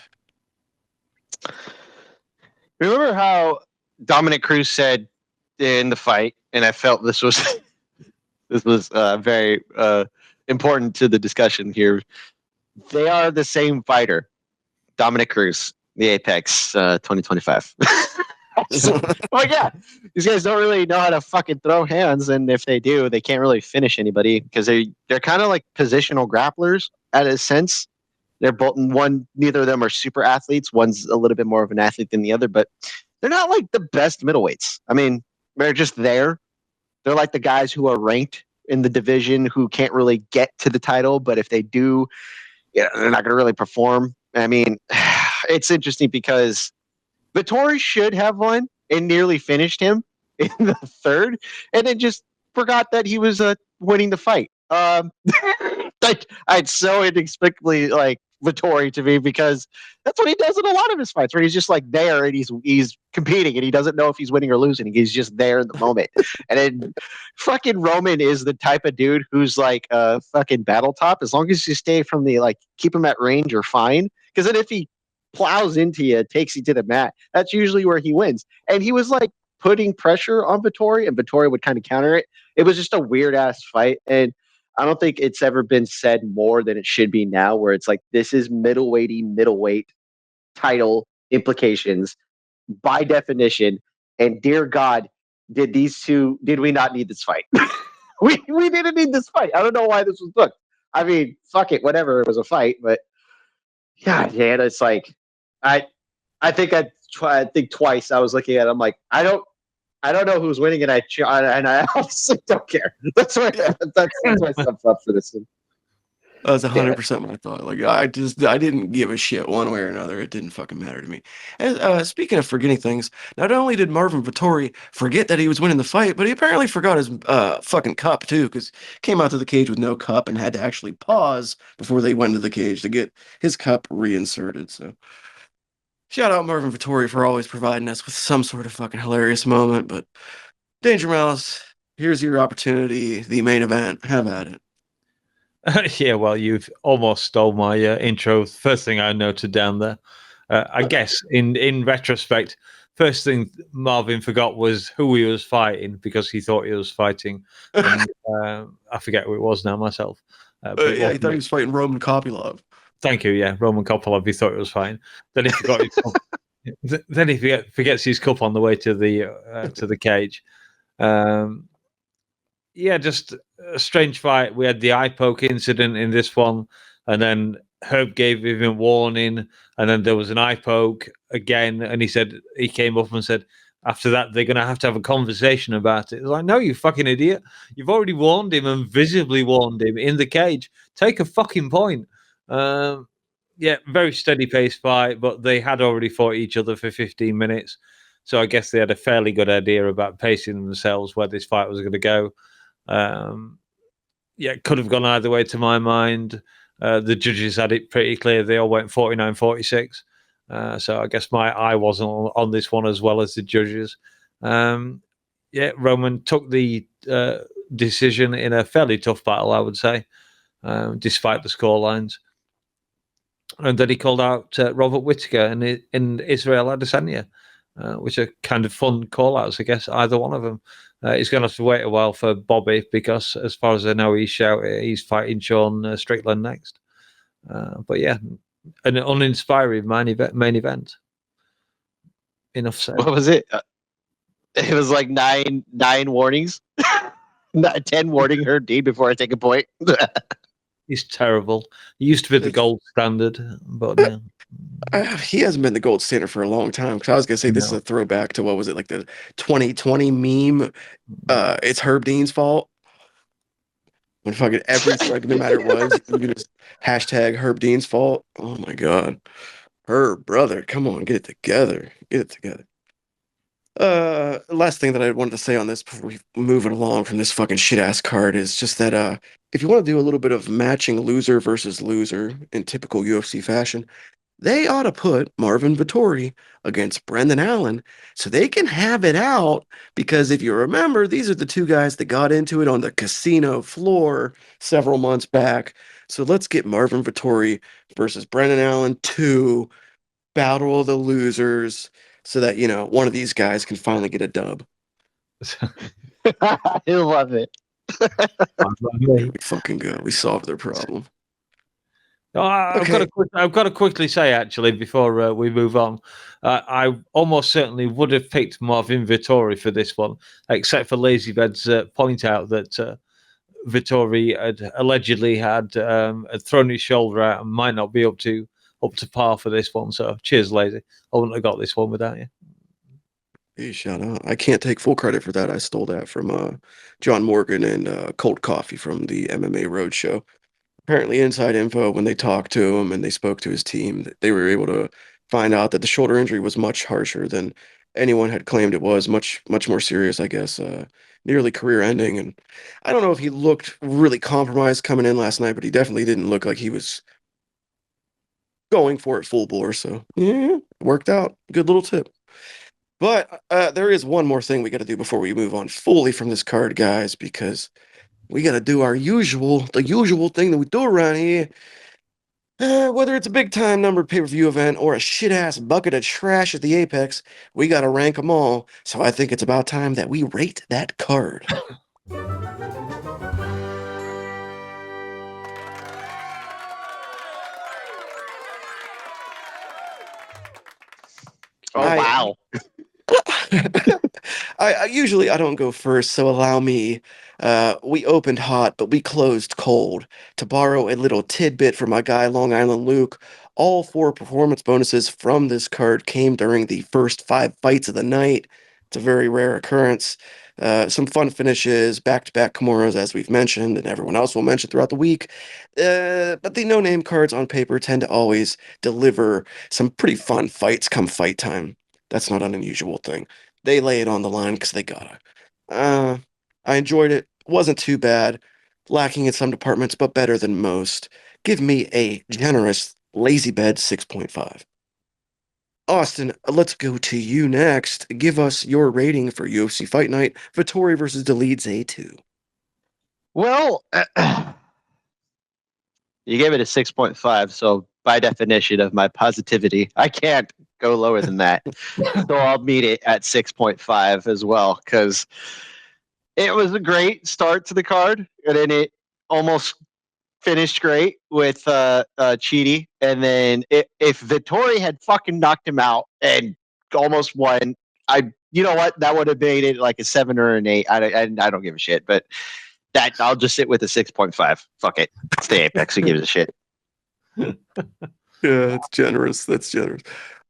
Remember how Dominic Cruz said in the fight, and I felt this was very important to the discussion here. They are the same fighter, Dominic Cruz, the Apex 2025. Well, yeah, these guys don't really know how to fucking throw hands, and if they do, they can't really finish anybody because they're kind of like positional grapplers at a sense. They're both neither of them are super athletes. One's a little bit more of an athlete than the other, but they're not like the best middleweights. I mean, they're just there. They're like the guys who are ranked in the division who can't really get to the title, but if they do, they're not going to really perform. I mean, it's interesting because Vettori should have won and nearly finished him in the third, and then just forgot that he was winning the fight. I'd so inexplicably Vettori to me because that's what he does in a lot of his fights, where he's just like there and he's competing and he doesn't know if he's winning or losing. He's just there in the moment. And then fucking Roman is the type of dude who's like a fucking battle top. As long as you stay from the like keep him at range, you're fine. Because then if he plows into you, takes you to the mat, that's usually where he wins. And he was like putting pressure on Vettori, and Vettori would kind of counter it. It was just a weird ass fight, and I don't think it's ever been said more than it should be now, where it's like this is middleweight title implications by definition. And dear God, did we not need this fight? we didn't need this fight. I don't know why this was booked. I mean, fuck it, whatever. It was a fight, but God, yeah, it's like I think twice I was looking at it, I'm like, I don't know who's winning, and I honestly don't care. That's my thumbs up for this one. That's 100% my thought. Like I didn't give a shit one way or another. It didn't fucking matter to me. And speaking of forgetting things, not only did Marvin Vettori forget that he was winning the fight, but he apparently forgot his fucking cup too, because came out to the cage with no cup and had to actually pause before they went to the cage to get his cup reinserted. So shout out Marvin Vettori for always providing us with some sort of fucking hilarious moment. But DangerMouse, here's your opportunity. The main event. Have at it. Yeah, well, you've almost stole my intro. First thing I noted down there. I guess in retrospect, first thing Marvin forgot was who he was fighting because he thought he was fighting. And, I forget who it was now myself. But Yeah, he thought he was fighting Roman Kopylov. Thank you. Yeah, Roman Kopylov. He thought it was fine. Then he forgot. Then he forgets his cup on the way to the cage. Yeah, just a strange fight. We had the eye poke incident in this one, and then Herb gave him a warning, and then there was an eye poke again, and he came up and said, after that, they're going to have a conversation about it. It's like, no, you fucking idiot. You've already warned him and visibly warned him in the cage. Take a fucking point. Yeah, very steady pace fight, but they had already fought each other for 15 minutes. So I guess they had a fairly good idea about pacing themselves where this fight was going to go. Yeah, it could have gone either way to my mind. The judges had it pretty clear. They all went 49-46. So I guess my eye wasn't on this one as well as the judges. Yeah, Roman took the decision in a fairly tough battle, I would say, despite the scorelines. And then he called out Robert Whittaker in Israel Adesanya, which are kind of fun call-outs, I guess, either one of them. He's going to have to wait a while for Bobby because, as far as I know, he's fighting Sean Strickland next. But yeah, an uninspiring main event. Enough said. What was it? It was like nine warnings. 10 warning her deed before I take a point. He's terrible. He used to be the gold standard, but no. He hasn't been the gold standard for a long time. Because I was gonna say this is a throwback to what was it, like the 2020 meme? It's Herb Dean's fault. When fucking every like, no matter what, you can just hashtag Herb Dean's fault. Oh my god, Herb, brother, come on, get it together. Get it together. Last thing that I wanted to say on this before we move it along from this fucking shit ass card is just that if you want to do a little bit of matching loser versus loser in typical UFC fashion, they ought to put Marvin Vettori against Brendan Allen so they can have it out. Because if you remember, these are the two guys that got into it on the casino floor several months back. So let's get Marvin Vettori versus Brendan Allen 2, Battle of the Losers, so that, you know, one of these guys can finally get a dub. I love it. We fucking go. We solved their problem. I've got to quickly say, actually, before we move on, I almost certainly would have picked Marvin Vettori for this one, except for LazyBed's point out that Vettori had allegedly had thrown his shoulder out and might not be up to par for this one. So cheers, Lazy. I wouldn't have got this one without you. Hey, shout out. I can't take full credit for that. I stole that from John Morgan and Cold Coffee from the MMA Roadshow. Apparently, inside info, when they talked to him and they spoke to his team, they were able to find out that the shoulder injury was much harsher than anyone had claimed it was. Much more serious, I guess. Nearly career-ending. And I don't know if he looked really compromised coming in last night, but he definitely didn't look like he was going for it full bore. So yeah, worked out. Good little tip. But there is one more thing we got to do before we move on fully from this card, guys, because we got to do the usual thing that we do around here. Whether it's a big time numbered pay per view event or a shit ass bucket of trash at the Apex, we got to rank them all. So I think it's about time that we rate that card. Oh, I- wow. I usually I don't go first, so allow me. We opened hot, but we closed cold. To borrow a little tidbit from my guy Long Island Luke, all 4 performance bonuses from this card came during the first 5 fights of the night. It's a very rare occurrence. Some fun finishes, back-to-back Kimuras, as we've mentioned, and everyone else will mention throughout the week. But the no-name cards on paper tend to always deliver some pretty fun fights come fight time. That's not an unusual thing. They lay it on the line because they gotta. I enjoyed it. Wasn't too bad. Lacking in some departments, but better than most. Give me a generous LazyBed 6.5. Austin, let's go to you next. Give us your rating for UFC Fight Night, Vettori versus Dolidze 2. Well, you gave it a 6.5, so by definition of my positivity, I can't go lower than that. So I'll meet it at 6.5 as well, because it was a great start to the card, and then it almost finished great with Chidi. And then if Vettori had fucking knocked him out and almost won, you know what? That would have made it like a 7 or an 8. I don't give a shit, but that I'll just sit with a 6.5. Fuck it. It's the Apex. Who gives a shit? Yeah, that's generous. That's generous.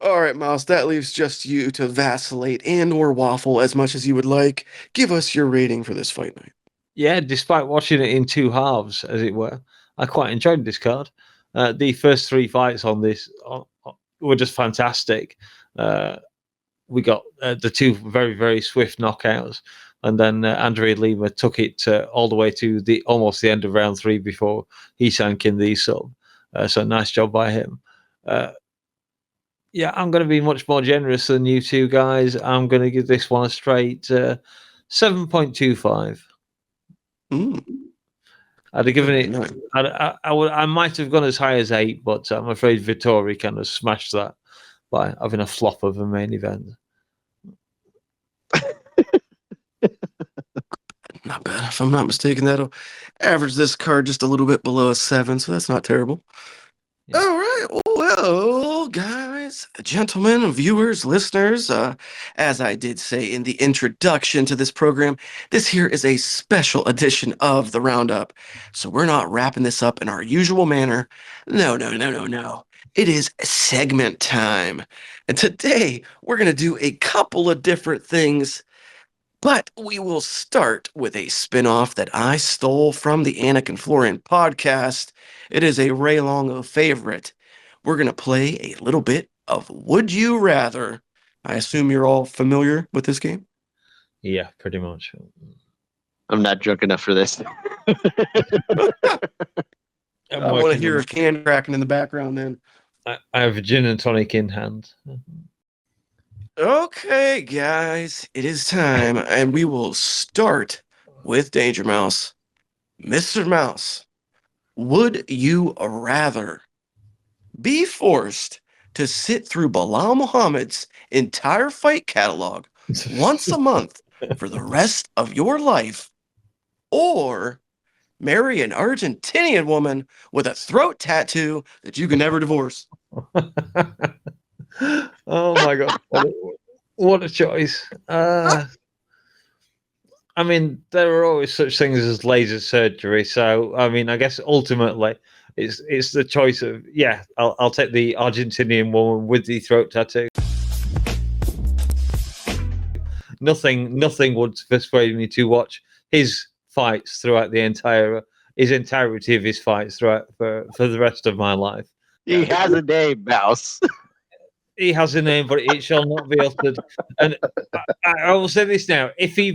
All right, Mouse, that leaves just you to vacillate and or waffle as much as you would like. Give us your rating for this fight night. Yeah, despite watching it in 2 halves, as it were, I quite enjoyed this card. The first 3 fights on this were just fantastic. We got the 2 very, very swift knockouts, and then Andrea Lima took it all the way to almost the end of round 3 before he sank in the sub. So nice job by him. Yeah, I'm going to be much more generous than you 2 guys. I'm going to give this one a straight 7.25. I'd have given it. I might have gone as high as 8, but I'm afraid Vettori kind of smashed that by having a flop of a main event. Not bad. If I'm not mistaken, that'll average this card just a little bit below a 7, so that's not terrible. Yeah. All right. Well, guys, gentlemen, viewers, listeners, as I did say in the introduction to this program, this here is a special edition of the Roundup. So we're not wrapping this up in our usual manner. No. It is segment time. And today we're going to do a couple of different things. But we will start with a spinoff that I stole from the Anakin Florian podcast. It is a Ray Longo favorite. We're going to play a little bit of Would You Rather. I assume you're all familiar with this game? Yeah, pretty much. I'm not drunk enough for this. I want to hear a can cracking in the background then. I have a gin and tonic in hand. Okay, guys, it is time, and we will start with DangerMouse. Mr. Mouse, would you rather be forced to sit through Bilal Muhammad's entire fight catalog once a month for the rest of your life, or marry an Argentinian woman with a throat tattoo that you can never divorce? Oh my god, what a choice. I mean, there are always such things as laser surgery, so I mean, I guess ultimately it's the choice of, yeah, I'll take the Argentinian woman with the throat tattoo. Nothing would persuade me to watch his fights throughout his entirety of his fights throughout for the rest of my life. He has a name, Mouse. He has a name, but it shall not be uttered. And I will say this now: if he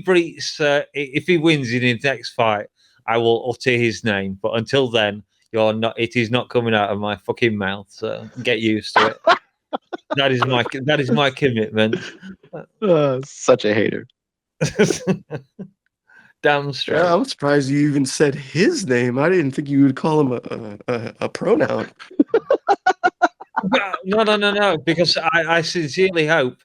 wins in his next fight, I will utter his name. But until then, You're not. It is not coming out of my fucking mouth. So get used to it. That is my commitment. Such a hater. Damn straight. Yeah, I'm surprised you even said his name. I didn't think you would call him a pronoun. No. Because I sincerely hope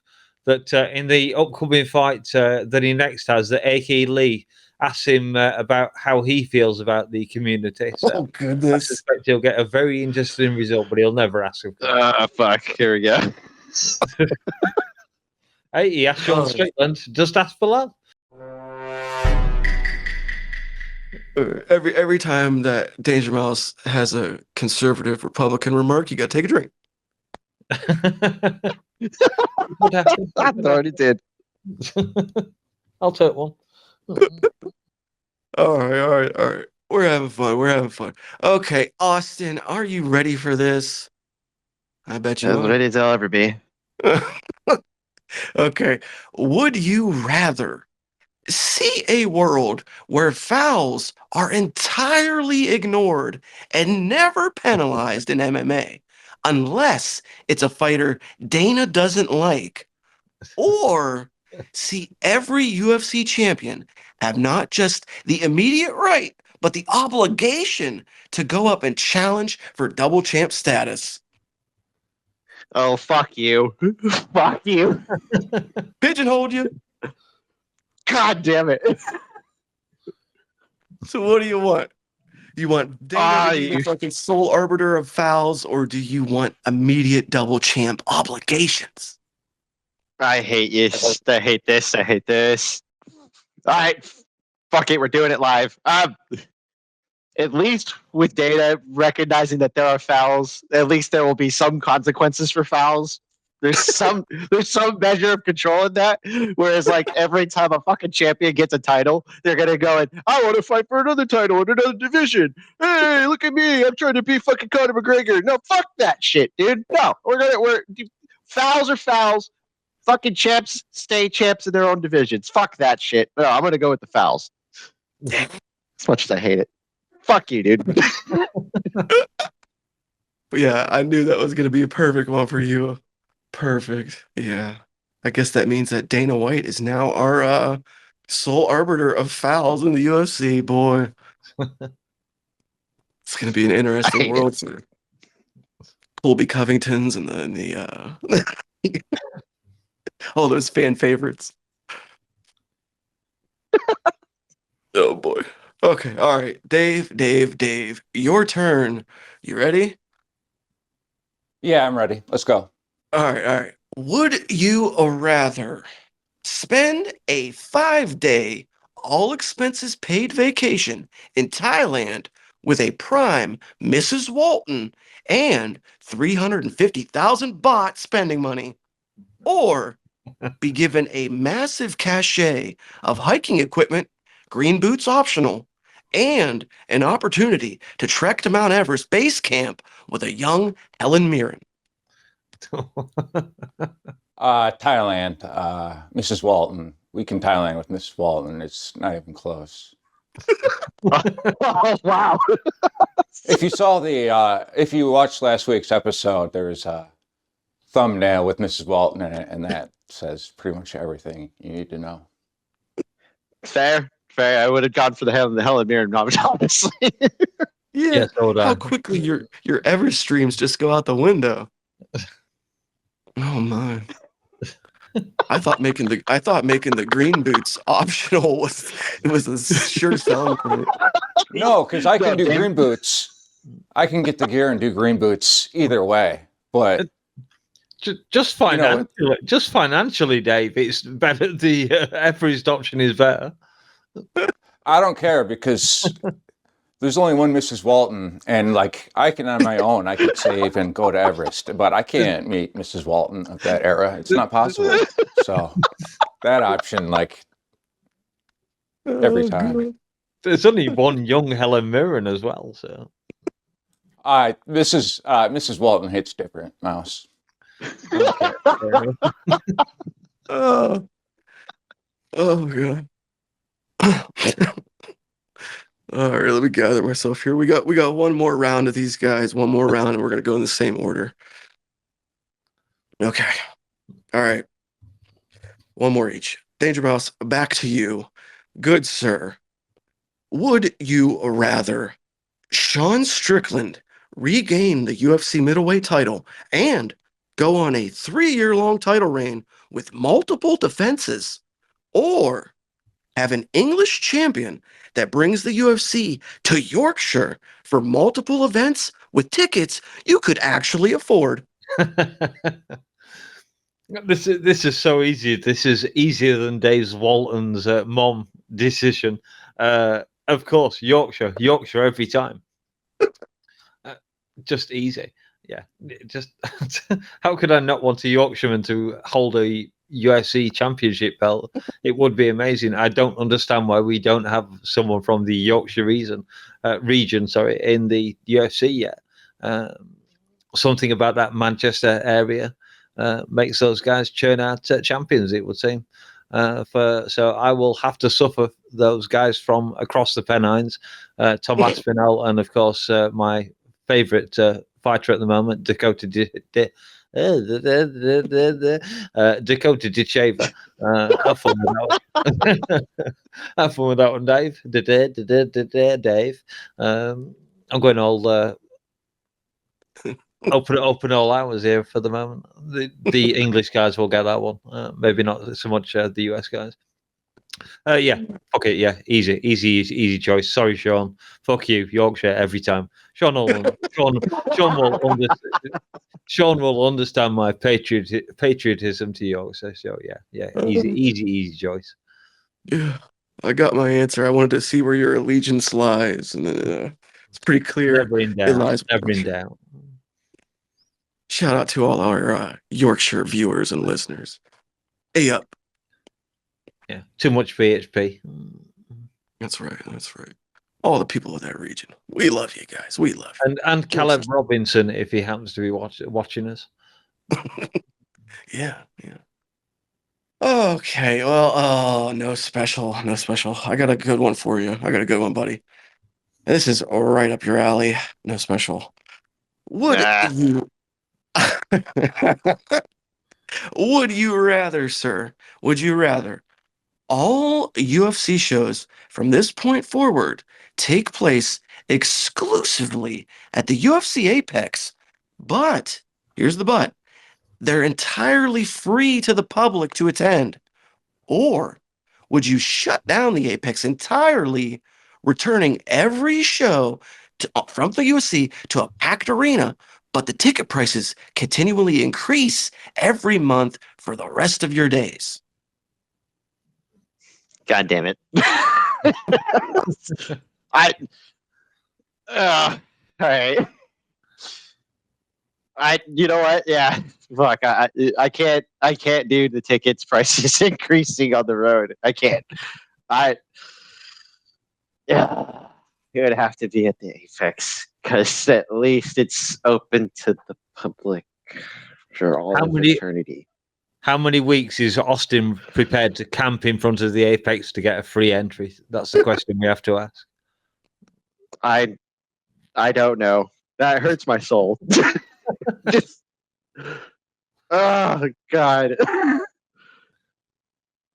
that in the upcoming fight that he next has, that A.K. Lee asks him about how he feels about the community. So Oh, I goodness. suspect he'll get a very interesting result, but he'll never ask him. Fuck. Here we go. Hey, he asked you on Strickland. Just ask for love. Every time that DangerMouse has a conservative Republican remark, you got to take a drink. I already did. I'll take one. All right. We're having fun. Okay, Austin, are you ready for this? I bet you As are. ready as I'll ever be. Okay. Would you rather see a world where fouls are entirely ignored and never penalized in MMA unless it's a fighter Dana doesn't like, or see every UFC champion have not just the immediate right, but the obligation to go up and challenge for double champ status? Oh, fuck you. Fuck you. Pigeonholed you. God damn it. So what do you want? You want Dana to be the you- fucking sole arbiter of fouls, or do you want immediate double champ obligations? I hate you. I hate this. I hate this. All right. Fuck it. We're doing it live. At least with data recognizing that there are fouls, at least there will be some consequences for fouls. There's some measure of control in that. Whereas like every time a fucking champion gets a title, they're gonna go and I want to fight for another title in another division. Hey, look at me! I'm trying to be fucking Conor McGregor. No, fuck that shit, dude. No, we're fouls are fouls. Fucking champs stay champs in their own divisions. Fuck that shit. No, I'm gonna go with the fouls. As much as I hate it. Fuck you, dude. But yeah, I knew that was gonna be a perfect one for you. Perfect. Yeah. I guess that means that Dana White is now our sole arbiter of fouls in the UFC, boy. It's gonna be an interesting world for Colby Covingtons and the all those fan favorites. Oh boy. Okay, all right. Dave, your turn. You ready? Yeah, I'm ready. Let's go. All right. Would you rather spend a 5-day, all expenses paid vacation in Thailand with a prime Mrs. Walton and 350,000 baht spending money, or be given a massive cachet of hiking equipment, green boots optional, and an opportunity to trek to Mount Everest base camp with a young Helen Mirren? Thailand, Mrs. Walton. We can Thailand with Mrs. Walton. It's not even close. Oh wow. If you saw if you watched last week's episode, there's a thumbnail with Mrs. Walton in it, and that says pretty much everything you need to know. Fair. I would have gone for the Helen Mirren, honestly. Yeah. so would I. How quickly your Everest streams just go out the window. Oh my. I thought making the green boots optional was a sure selling point. No, because I can do Goddamn. green boots. I can get the gear and do green boots either way. But Just financially, Dave, it's better. The Everest option is better. I don't care because there's only one Mrs. Walton, and like I can on my own, I could save and go to Everest, but I can't meet Mrs. Walton of that era. It's not possible. So that option, like every time. God. There's only one young Helen Mirren as well. So Mrs. Walton hits different, Mouse. Oh God. All right, let me gather myself here. We got one more round of these guys, one more round, and we're gonna go in the same order. Okay. All right. One more each. DangerMouse, back to you. Good sir. Would you rather Sean Strickland regain the UFC middleweight title and go on a 3-year-long title reign with multiple defenses, or have an English champion that brings the UFC to Yorkshire for multiple events with tickets you could actually afford? This is so easy. This is easier than Dave Walton's mom decision. Of course, Yorkshire every time. Just easy. Yeah, just how could I not want a Yorkshireman to hold a UFC championship belt? It would be amazing. I don't understand why we don't have someone from the Yorkshire region, in the UFC yet. Something about that Manchester area makes those guys churn out champions, it would seem. So I will have to suffer those guys from across the Pennines, Tom Aspinall, and of course my favourite fighter at the moment, Dakota Dakota Ditchaver. Have fun with that one. Have fun with that one, Dave. Dave. I'm going all open all hours here for the moment. The English guys will get that one. Maybe not so much the US guys. Yeah, okay, yeah, easy choice. Sorry, Sean. Fuck you, Yorkshire every time. Sean will understand my patriotism to Yorkshire. So yeah, easy choice. Yeah, I got my answer. I wanted to see where your allegiance lies, and it's pretty clear. Never in It doubt. lies with Never in Yorkshire. doubt. Shout out to all our Yorkshire viewers and listeners. Hey up. Yeah, too much PHP. That's right. All the people of that region. We love you guys. We love you. And Caleb Robinson, if he happens to be watching us. Yeah. Okay, well, no special. I got a good one for you. I got a good one, buddy. This is right up your alley. No special. Would you Would you rather, sir? Would you rather all UFC shows from this point forward take place exclusively at the UFC Apex, but here's the but, they're entirely free to the public to attend? Or would you shut down the Apex entirely, returning every show from the UFC to a packed arena, but the ticket prices continually increase every month for the rest of your days? God damn it. All right. You know what? Yeah. Fuck. I can't do the tickets prices increasing on the road. I can't. Yeah. It would have to be at the Apex because at least it's open to the public for all of eternity. How many weeks is Austin prepared to camp in front of the Apex to get a free entry? That's the question we have to ask. I don't know. That hurts my soul. Just, oh God.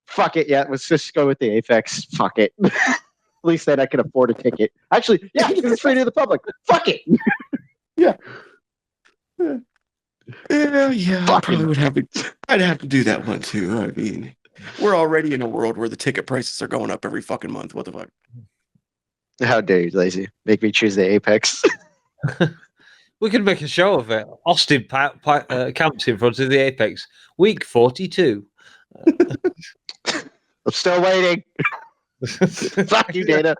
Fuck it. Yeah, let's just go with the Apex. Fuck it. At least then I can afford a ticket. Actually, yeah, because it's free to the public. Fuck it. Yeah. I probably would have to. I'd have to do that one too. I mean, we're already in a world where the ticket prices are going up every fucking month. What the fuck? How dare you, Lazy? Make me choose the Apex. We could make a show of it. Austin camps in front of the Apex. Week 42. I'm still waiting. Fuck you, Dana.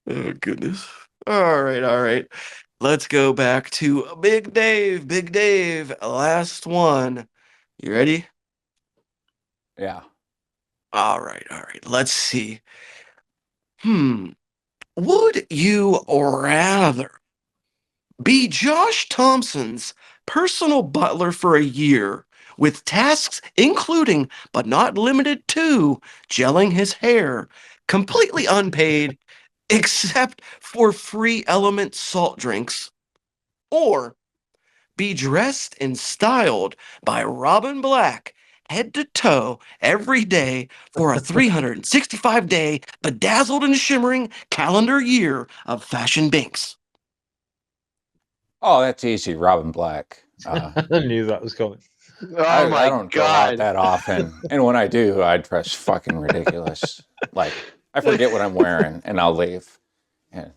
Oh, goodness. All right. Let's go back to Big Dave. Big Dave, last one. You ready? Yeah. All right. Let's see. Would you rather be Josh Thompson's personal butler for a year with tasks including, but not limited to, gelling his hair, completely unpaid, except for free element salt drinks, or be dressed and styled by Robin Black head to toe every day for a 365-day bedazzled and shimmering calendar year of fashion binks. Oh, that's easy, Robin Black. I knew that was coming. Oh I my don't go out god. that often, and when I do, I dress fucking ridiculous. Like, I forget what I'm wearing, and I'll leave, and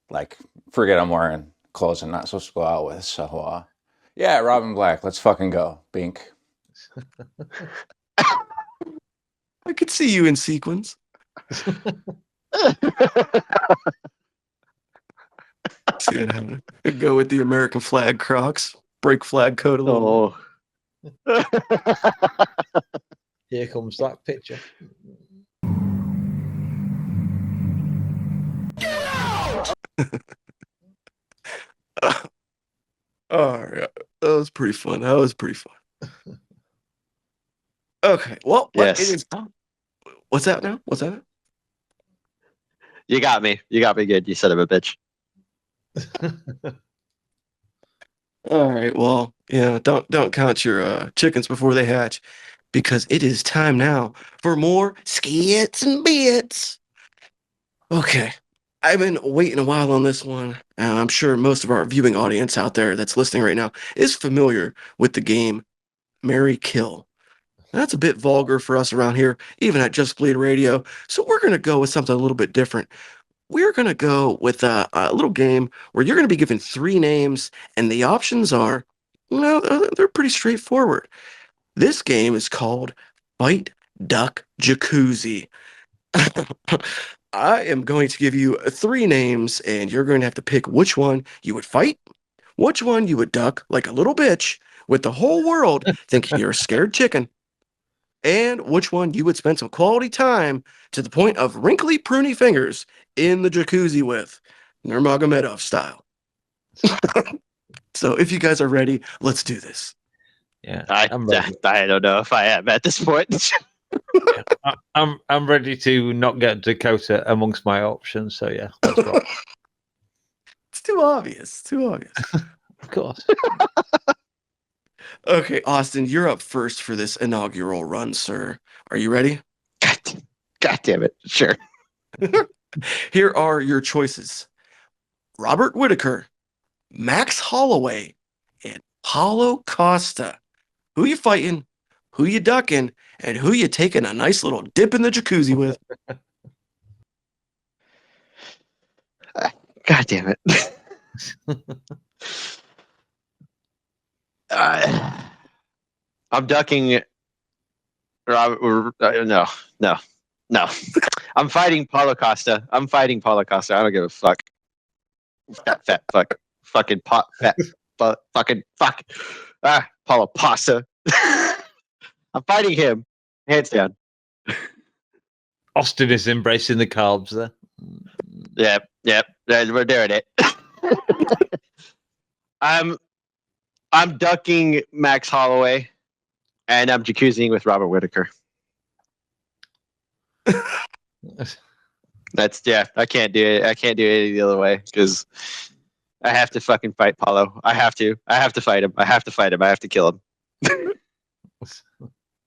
like forget I'm wearing clothes I'm not supposed to go out with. So, yeah, Robin Black, let's fucking go, Bink. I could see you in sequins. See what happened. Go with the American flag Crocs. Break flag code a little. Oh. Here comes that picture. All right. That was pretty fun. That was pretty fun. Okay. Well, Yes. it is. What's that now? What's that? You got me. You got me good, you son of a bitch. All right. Well, yeah. Don't count your chickens before they hatch, because it is time now for more skits and bits. Okay. I've been waiting a while on this one. I'm sure most of our viewing audience out there that's listening right now is familiar with the game Marry Kill. That's a bit vulgar for us around here, even at Just Bleed Radio. So we're going to go with something a little bit different. We're going to go with a little game where you're going to be given 3 names, and the options are, well, they're pretty straightforward. This game is called Fight-Duck-Jacuzzi. I am going to give you 3 names, and you're going to have to pick which one you would fight, which one you would duck like a little bitch with the whole world thinking you're a scared chicken, and which one you would spend some quality time to the point of wrinkly, pruny fingers in the jacuzzi with, Nurmagomedov style. So if you guys are ready, let's do this. Yeah, I I'm ready. don't know if I am at this point. I'm ready to not get Dakota amongst my options. So yeah, let's rock. It's too obvious. Too obvious. Of course. Okay, Austin, you're up first for this inaugural run, sir. Are you ready? God damn it. Sure. Here are your choices: Robert Whitaker, Max Holloway, and Paulo Costa. Who you fighting? Who you ducking? And who you taking a nice little dip in the jacuzzi with? God damn it. I'm ducking Robert. No. I'm fighting Paulo Costa. I don't give a fuck. Fat fuck. Fucking pot. Fat. Fucking fuck. Paulo Pasta. I'm fighting him. Hands down. Austin is embracing the carbs there. Yep. We're doing it. I'm ducking Max Holloway, and I'm jacuzziing with Robert Whitaker. I can't do it. I can't do it the other way because I have to fucking fight Paulo. I have to fight him. I have to kill him.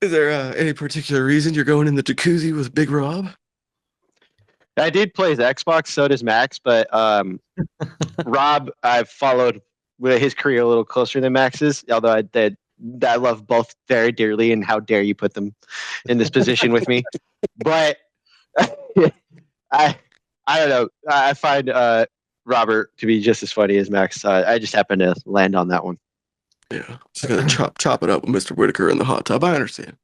Is there any particular reason you're going in the jacuzzi with Big Rob? I did play his Xbox, so does Max, but Rob, I've followed his career a little closer than Max's, although I love both very dearly, and how dare you put them in this position with me. But I don't know. I find Robert to be just as funny as Max. I just happen to land on that one. Yeah, just gonna chop it up with Mr. Whitaker in the hot tub. I understand.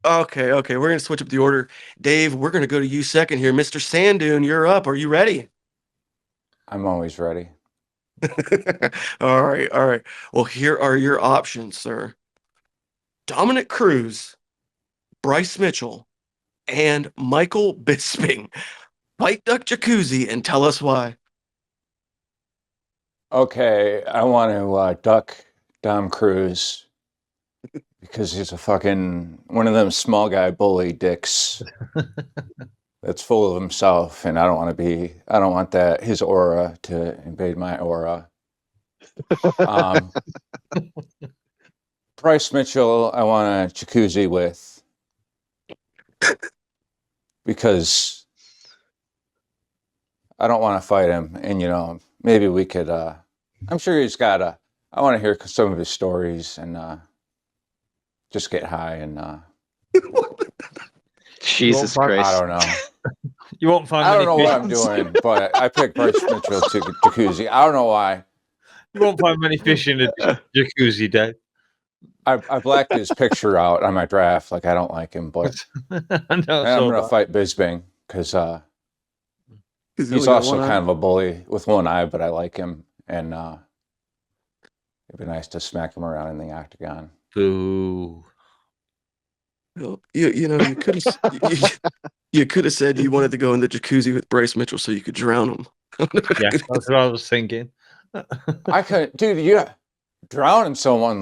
Okay, we're gonna switch up the order. Dave, we're gonna go to you second here. Mr. Sandoon, you're up. Are you ready? I'm always ready. All right. Well, here are your options, sir. Dominic Cruz, Bryce Mitchell, and Michael Bisping. Fight-Duck-Jacuzzi, and tell us why. Okay, I want to duck Dom Cruz because he's a fucking one of them small guy bully dicks that's full of himself, and I don't want that his aura to invade my aura. Bryce Mitchell, I want a jacuzzi with because I don't want to fight him, and maybe we could. I'm sure he's got a. I want to hear some of his stories and just get high and. Jesus I Christ! I don't know. You won't find. I don't many know what I'm fish- doing, but I picked Bryce Mitchell to jacuzzi. I don't know why. You won't find many fish in a jacuzzi, Dave. I blacked his picture out on my draft. Like I don't like him, but I know. and I'm gonna fight Bisbing because he's also kind of a bully with one eye, but I like him, and it'd be nice to smack him around in the octagon. Boo. Well, you could have you could have said you wanted to go in the jacuzzi with Bryce Mitchell so you could drown him. Yeah, that's what I was thinking. I could, dude. Drowning someone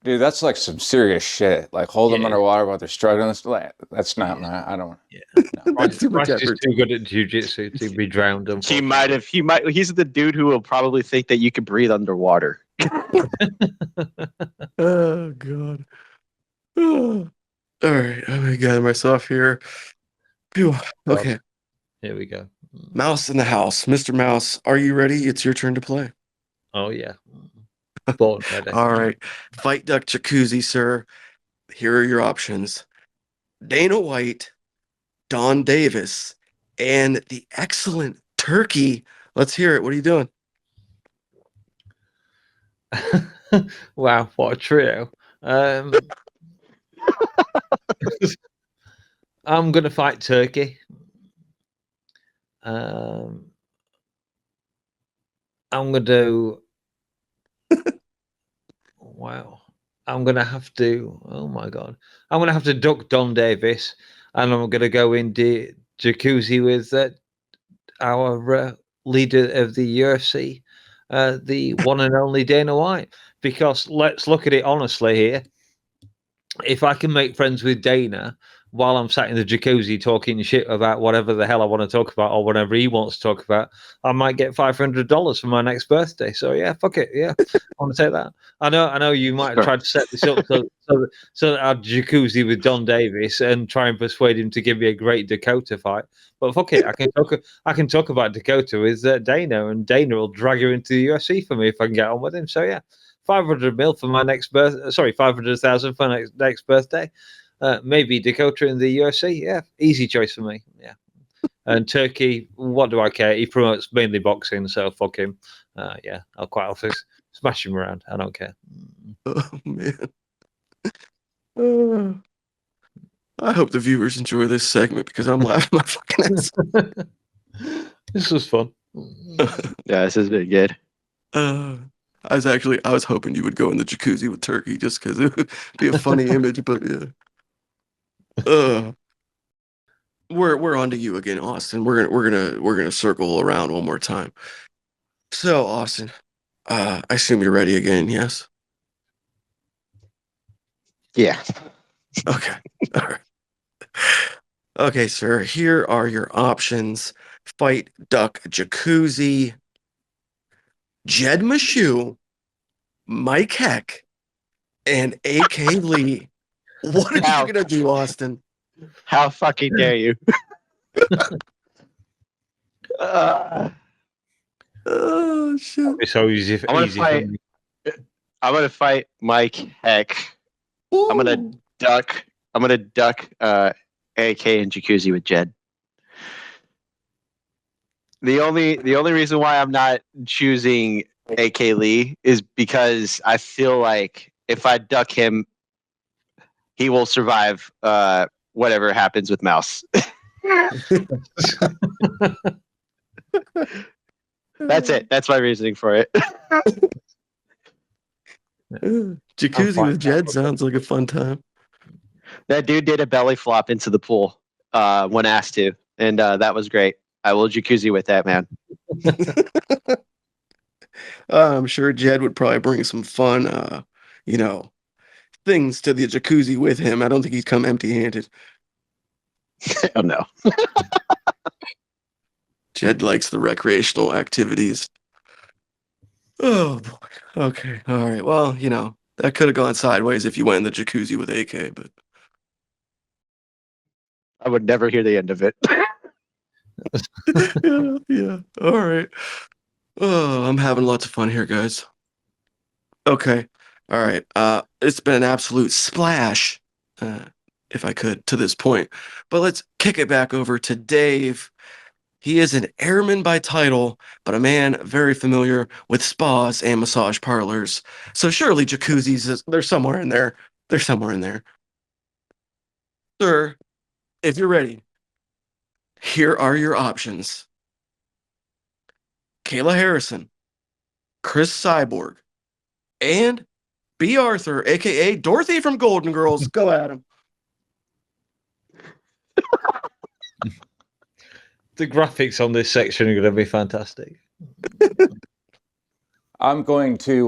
dude, that's like some serious shit. Like hold them underwater while they're struggling. That's not my. I don't. Yeah. No. That's too much Bryce is effort. too good at jiu-jitsu to be drowned. He might. He's the dude who will probably think that you could breathe underwater. Oh God. Oh. All right, I'm gonna gather myself here. Phew. Okay, Here we go. Mouse in the house. Mr. Mouse, are you ready? It's your turn to play. Oh yeah. Born ready. All right. Fight-Duck-Jacuzzi, sir. Here are your options. Dana White, Don Davis, and the excellent Turkey. Let's hear it. What are you doing? Wow, what a trio. I'm gonna fight Turkey. I'm gonna do. Wow. I'm gonna have to. Oh my god. I'm gonna have to duck Don Davis, and I'm gonna go in the jacuzzi with our leader of the UFC, the one and only Dana White. Because let's look at it honestly here. If I can make friends with Dana while I'm sat in the jacuzzi talking shit about whatever the hell I want to talk about or whatever he wants to talk about, I might get $500 for my next birthday. So yeah, fuck it. Yeah, I want to take that. I know you might have tried to set this up so that I'd jacuzzi with Don Davis and try and persuade him to give me a great Dakota fight. But fuck it, I can talk about Dakota with Dana, and Dana will drag her into the UFC for me if I can get on with him. So yeah. 500 mil for my next birthday. Sorry, 500,000 for next birthday. Maybe Dakota in the UFC. Yeah, easy choice for me. Yeah. And Turkey, what do I care? He promotes mainly boxing, so fuck him. Yeah, I'll quite often smash him around. I don't care. Oh man. I hope the viewers enjoy this segment because I'm laughing my fucking ass. This was fun. Yeah, this has been good. I was hoping you would go in the jacuzzi with Turkey just because it would be a funny image, but yeah. We're on to you again, Austin. We're gonna circle around one more time. So, Austin, I assume you're ready again, yes? Yeah. Okay. All right. Okay, sir. Here are your options: Fight-Duck-Jacuzzi, Jed Mashu, Mike Heck, and AK Lee. What are you gonna do, Austin? How fucking dare you? Oh shit! It's so easy. I'm gonna easy fight. for me. I'm gonna fight Mike Heck. I'm gonna duck. AK and Jacuzzi with Jed. The only reason why I'm not choosing AK Lee is because I feel like if I duck him, he will survive whatever happens with Mouse. That's it. That's my reasoning for it. Jacuzzi with Jed sounds like a fun time. That dude did a belly flop into the pool when asked to, and that was great. I will jacuzzi with that man. I'm sure Jed would probably bring some fun, things to the jacuzzi with him. I don't think he's come empty-handed. Oh no. Jed likes the recreational activities. Oh boy. Okay. All right. Well, that could have gone sideways if you went in the jacuzzi with AK, but I would never hear the end of it. yeah. All right. Oh, I'm having lots of fun here, guys. Okay. All right. It's been an absolute splash, if I could, to this point. But let's kick it back over to Dave. He is an airman by title, but a man very familiar with spas and massage parlors. So surely jacuzzis, they're somewhere in there. They're somewhere in there. Sir, if you're ready, here are your options. Kayla Harrison, Chris Cyborg, and B. Arthur, aka Dorothy from Golden Girls. Go at him. The graphics on this section are going to be fantastic. I'm going to.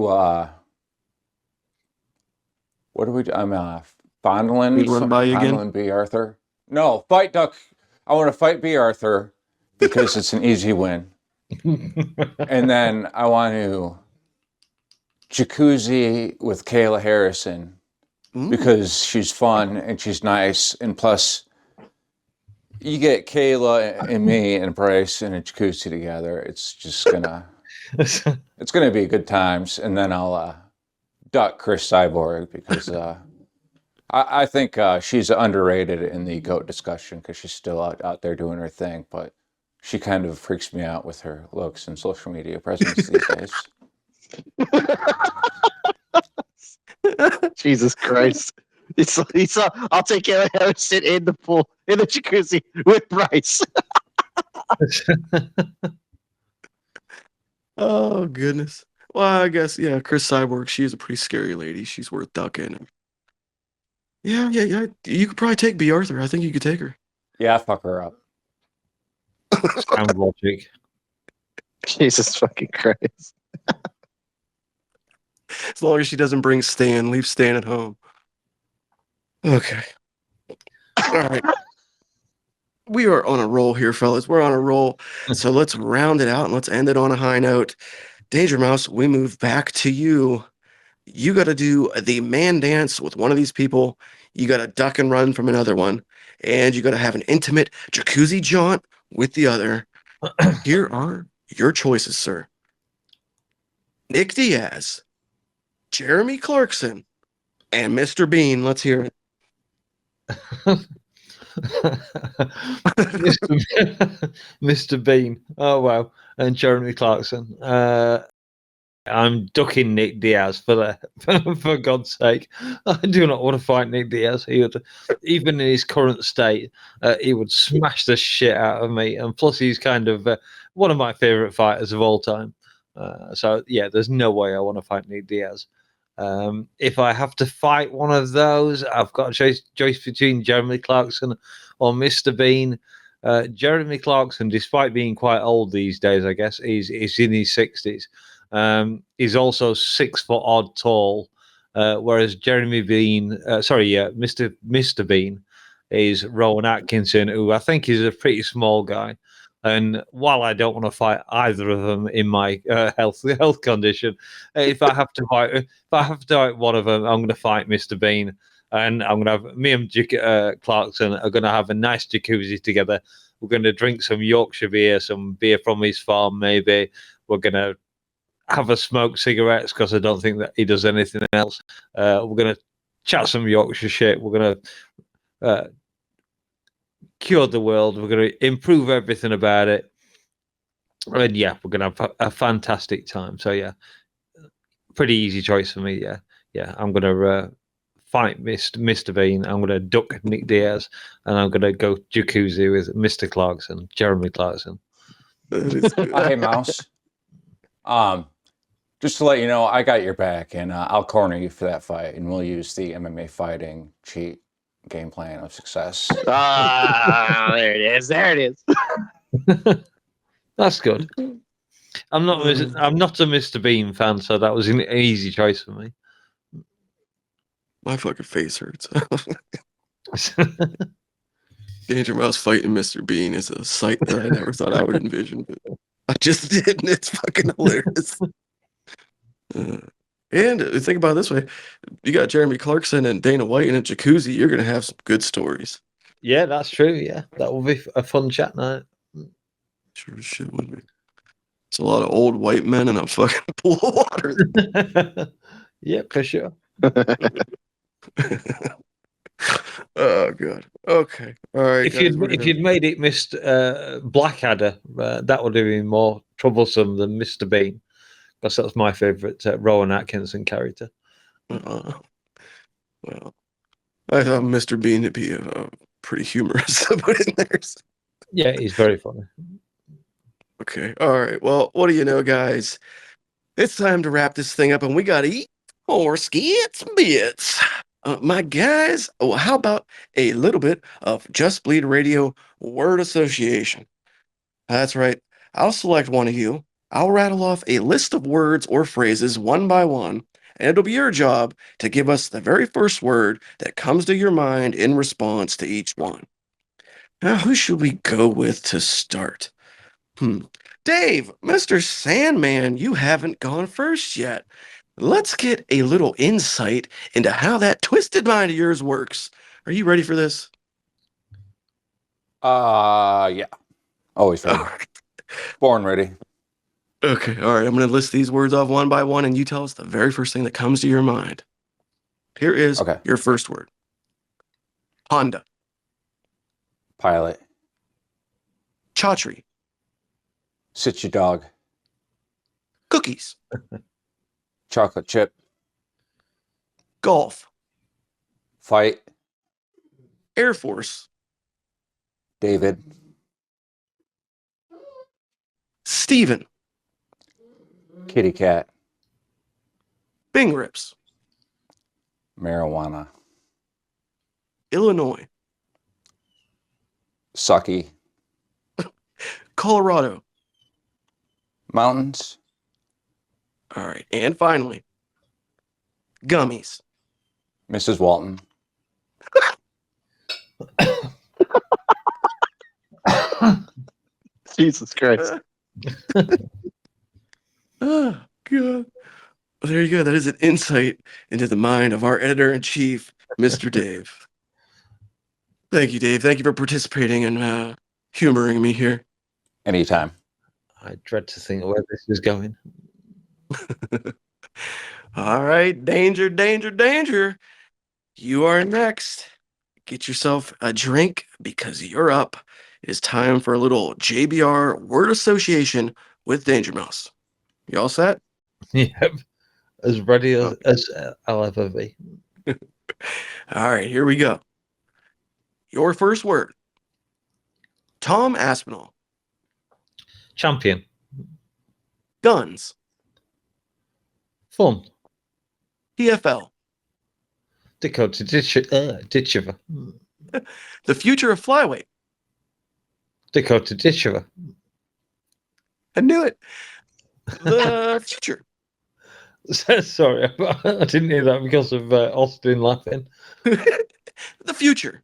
What do we do? I'm fondling. Speed run by you again? Fondling B. Arthur. No, fight Duck. I want to fight B. Arthur because it's an easy win. And then I want to jacuzzi with Kayla Harrison because she's fun and she's nice, and plus you get Kayla and me and Bryce in a jacuzzi together. It's just it's gonna be good times. And then I'll duck Chris Cyborg because I think she's underrated in the GOAT discussion because she's still out there doing her thing, but she kind of freaks me out with her looks and social media presence these days. Jesus Christ. I'll take care of Harrison in the pool, in the jacuzzi with Bryce. Oh, goodness. Well, I guess, yeah, Chris Cyborg, she's a pretty scary lady. She's worth ducking. Yeah. You could probably take B. Arthur. I think you could take her. Yeah, fuck her up. Sound logic. Jesus fucking Christ. As long as she doesn't bring Stan, leave Stan at home. Okay. All right. We are on a roll here, fellas. We're on a roll. So let's round it out and let's end it on a high note. DangerMouse, we move back to you. You got to do the man dance with one of these people. You got to duck and run from another one. And you got to have an intimate jacuzzi jaunt with the other. Here are your choices, sir. Nick Diaz, Jeremy Clarkson, and Mr. Bean. Let's hear it. Mr. Bean. Oh wow. And Jeremy Clarkson. I'm ducking Nick Diaz for God's sake. I do not want to fight Nick Diaz. He would, even in his current state, he would smash the shit out of me. And plus, he's kind of one of my favorite fighters of all time. So yeah, there's no way I want to fight Nick Diaz. If I have to fight one of those, I've got a choice between Jeremy Clarkson or Mr. Bean. Jeremy Clarkson, despite being quite old these days, I guess he's in his 60s. He's also 6 foot odd tall, whereas Mr. Bean is Rowan Atkinson, who I think is a pretty small guy. And while I don't want to fight either of them in my health condition, if I have to fight one of them, I'm going to fight Mr. Bean, and I'm going to have me and Clarkson are going to have a nice jacuzzi together. We're going to drink some Yorkshire beer, some beer from his farm, maybe. We're going to have a smoke cigarettes because I don't think that he does anything else. We're going to chat some Yorkshire shit. We're going to cure the world. We're going to improve everything about it. And yeah, we're going to have a fantastic time. So yeah, pretty easy choice for me. Yeah. I'm going to fight Mr. Bean. I'm going to duck Nick Diaz, and I'm going to go jacuzzi with Mr. Clarkson, Jeremy Clarkson. Hey, Mouse. Just to let you know, I got your back, and I'll corner you for that fight, and we'll use the MMA fighting cheat game plan of success. There it is. That's good. I'm not a Mr. Bean fan, so that was an easy choice for me. My fucking face hurts. DangerMouse fighting Mr. Bean is a sight that I never thought I would envision, but I just did, and it's fucking hilarious. And think about it this way: you got Jeremy Clarkson and Dana White in a jacuzzi. You're gonna have some good stories. Yeah, that's true. Yeah, that will be a fun chat night. Sure as shit would be. It's a lot of old white men in a fucking pool of water. Yeah, for sure. Oh god. Okay. All right, If guys. you'd made it Mr. Blackadder, that would have been more troublesome than Mr. Bean, because that's my favourite Rowan Atkinson character. Well, I thought Mr. Bean to be pretty humorous to put in there. Yeah, he's very funny. Okay. All right. Well, what do you know, guys? It's time to wrap this thing up, and we gotta eat more skits bits. My guys, how about a little bit of Just Bleed Radio word association? That's right. I'll select one of you. I'll rattle off a list of words or phrases one by one, and it'll be your job to give us the very first word that comes to your mind in response to each one. Now, who should we go with to start? Dave, Mr. Sandman, you haven't gone first yet. Let's get a little insight into how that twisted mind of yours works. Are you ready for this? Yeah. Always ready. Born ready. Okay, all right. I'm going to list these words off one by one, and you tell us the very first thing that comes to your mind. Here is your first word. Honda. Pilot. Chatri. Sit your dog. Cookies. Chocolate chip. Golf. Fight. Air Force. David. Steven. Kitty cat. Bing Rips. Marijuana. Illinois. Sucky. Colorado. Mountains. All right. And finally, gummies. Mrs. Walton. Jesus Christ. Oh, God. Well, there you go. That is an insight into the mind of our editor-in-chief, Mr. Dave. Thank you, Dave. Thank you for participating and humoring me here. Anytime. I dread to think where this is going. All right. Danger, danger, danger. You are next. Get yourself a drink because you're up. It is time for a little JBR word association with DangerMouse. You all set? Yep. As ready as I'll ever be. All right, here we go. Your first word. Tom Aspinall. Champion. Guns. Fun. PFL. Dakota Ditchever. The future of flyweight. Dakota Ditchever. I knew it. The future. Sorry, I didn't hear that because of Austin laughing. The future.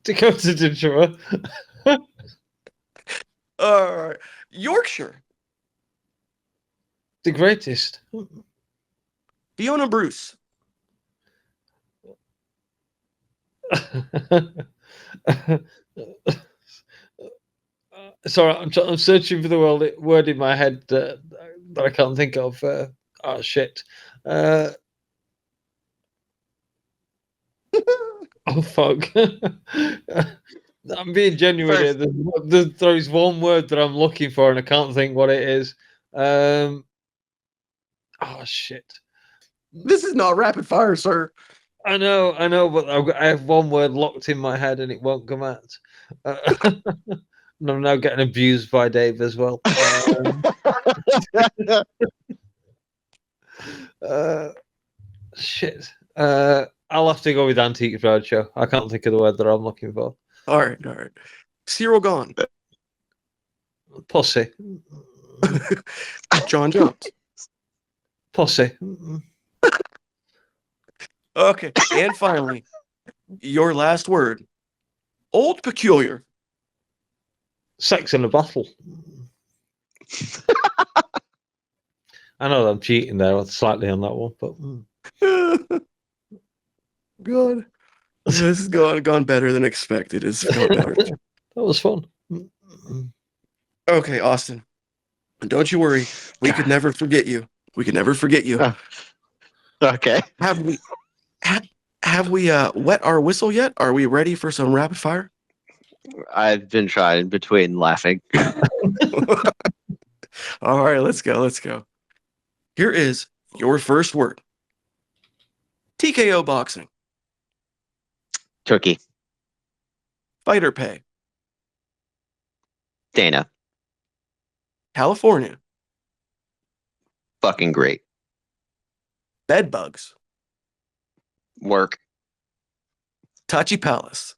Dakota Ditchever. All right. Yorkshire. The greatest. Fiona Bruce. Sorry, I'm searching for the word in my head that I can't think of. Oh shit! Oh fuck! I'm being genuine here. There's one word that I'm looking for and I can't think what it is. Oh shit! This is not rapid fire, sir. I know, but I have one word locked in my head and it won't come out. And I'm now getting abused by Dave as well. Shit. I'll have to go with Antique Roadshow. I can't think of the word that I'm looking for. All right. Cyril Gone. Pussy. John Jones. Pussy. Okay, and finally, your last word. Old Peculiar. Sex in a bottle. I know I'm cheating there slightly on that one, but Good. This has gone better than expected. It's gone better. that was fun. Okay, Austin. Don't you worry. We could never forget you. We could never forget you. Okay. Have we wet our whistle yet? Are we ready for some rapid fire? I've been trying between laughing. All right, let's go. Here is your first word. TKO boxing. Cookie. Fighter pay. Dana. California. Fucking great. Bed bugs. Work. Touchy Palace.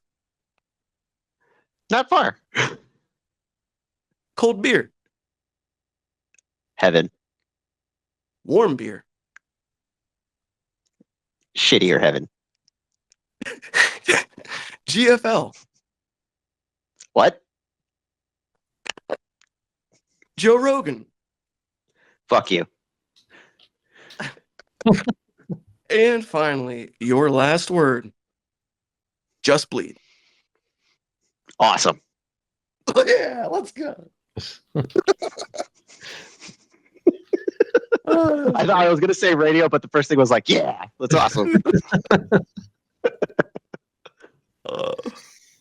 Not far. Cold beer. Heaven. Warm beer. Shittier heaven. GFL. What? Joe Rogan. Fuck you. And finally, your last word. Just bleed. Awesome. Yeah, let's go. I thought I was gonna say radio, but the first thing was like, yeah, that's awesome.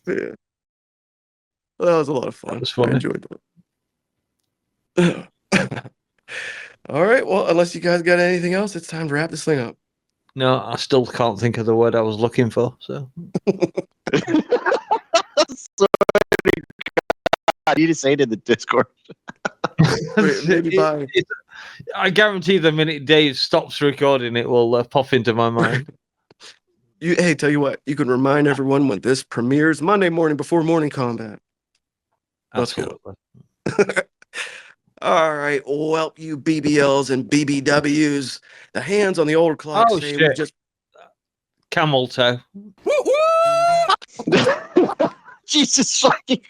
Yeah. Well, that was a lot of fun. That was fun. I enjoyed that. All right. Well, unless you guys got anything else, it's time to wrap this thing up. No, I still can't think of the word I was looking for. So I need to say it in the Discord. Maybe by I guarantee the minute Dave stops recording, it will pop into my mind. hey, tell you what, you can remind everyone when this premieres Monday morning before morning combat. Let's go. Absolutely. All right. Well, you BBLs and BBWs, the hands on the old clock Oh, say shit. we just Camel toe. Jesus fucking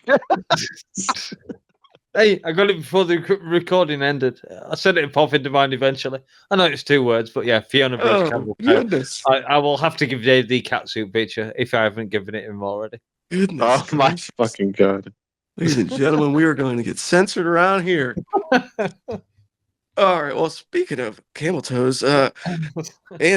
Hey, I got it before the recording ended. I said it'd pop into mind eventually. I know it's 2 words, but yeah, Fiona Brooks Camel toe. goodness. I will have to give Dave the catsuit picture if I haven't given it him already. Goodness. Oh my gracious. fucking god. Ladies and gentlemen, we are going to get censored around here. All right. Well, speaking of camel toes, and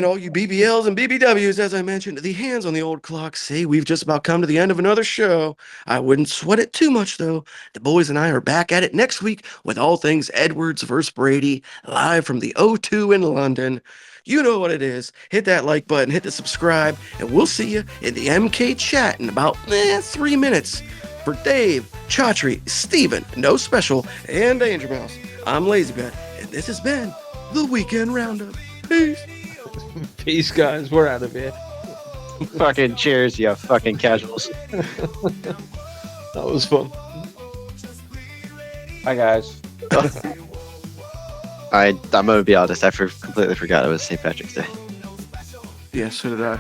all you BBLs and BBWs, as I mentioned, the hands on the old clock say we've just about come to the end of another show. I wouldn't sweat it too much, though. The boys and I are back at it next week with all things Edwards versus Brady, live from the O2 in London. You know what it is. Hit that like button, hit the subscribe, and we'll see you in the MK chat in about 3 minutes. For Dave, Chatri, Steven, No Special, and DangerMouse, I'm LazyBed, and this has been the Weekend Roundup. Peace. Peace, guys. We're out of here. Fucking cheers, you fucking casuals. That was fun. Hi, guys. I'm gonna be honest, I completely forgot it was St. Patrick's Day. Yeah, so did I.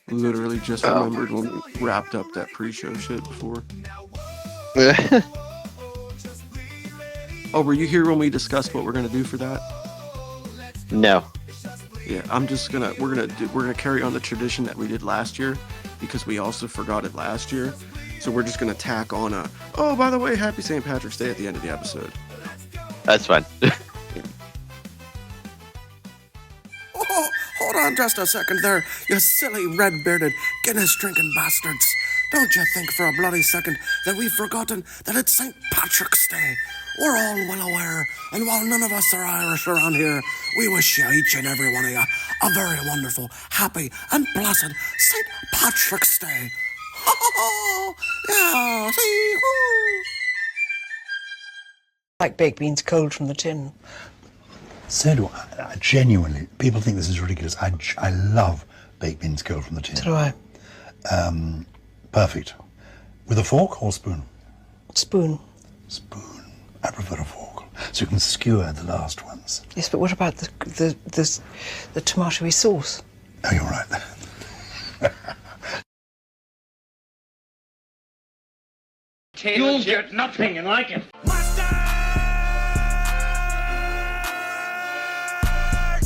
Literally just remembered when we wrapped up that pre-show shit before. Oh, were you here when we discussed what we're gonna do for that? No. Yeah, we're gonna carry on the tradition that we did last year because we also forgot it last year. So we're just gonna tack on oh, by the way, happy St. Patrick's Day at the end of the episode. That's fine. Oh, hold on just a second there, you silly red-bearded Guinness-drinking bastards. Don't you think for a bloody second that we've forgotten that it's St. Patrick's Day? We're all well aware, and while none of us are Irish around here, we wish you, each and every one of you, a very wonderful, happy, and blessed St. Patrick's Day. Ho, ho, ho! Yeah, see, hoo! Like baked beans cold from the tin. So do I. Genuinely, people think this is ridiculous. I love baked beans cold from the tin. So do I. Perfect. With a fork or spoon? Spoon. Spoon. I prefer a fork. so you can skewer the last ones. Yes, but what about the tomatoey sauce? Oh, you're right. You'll get nothing like it.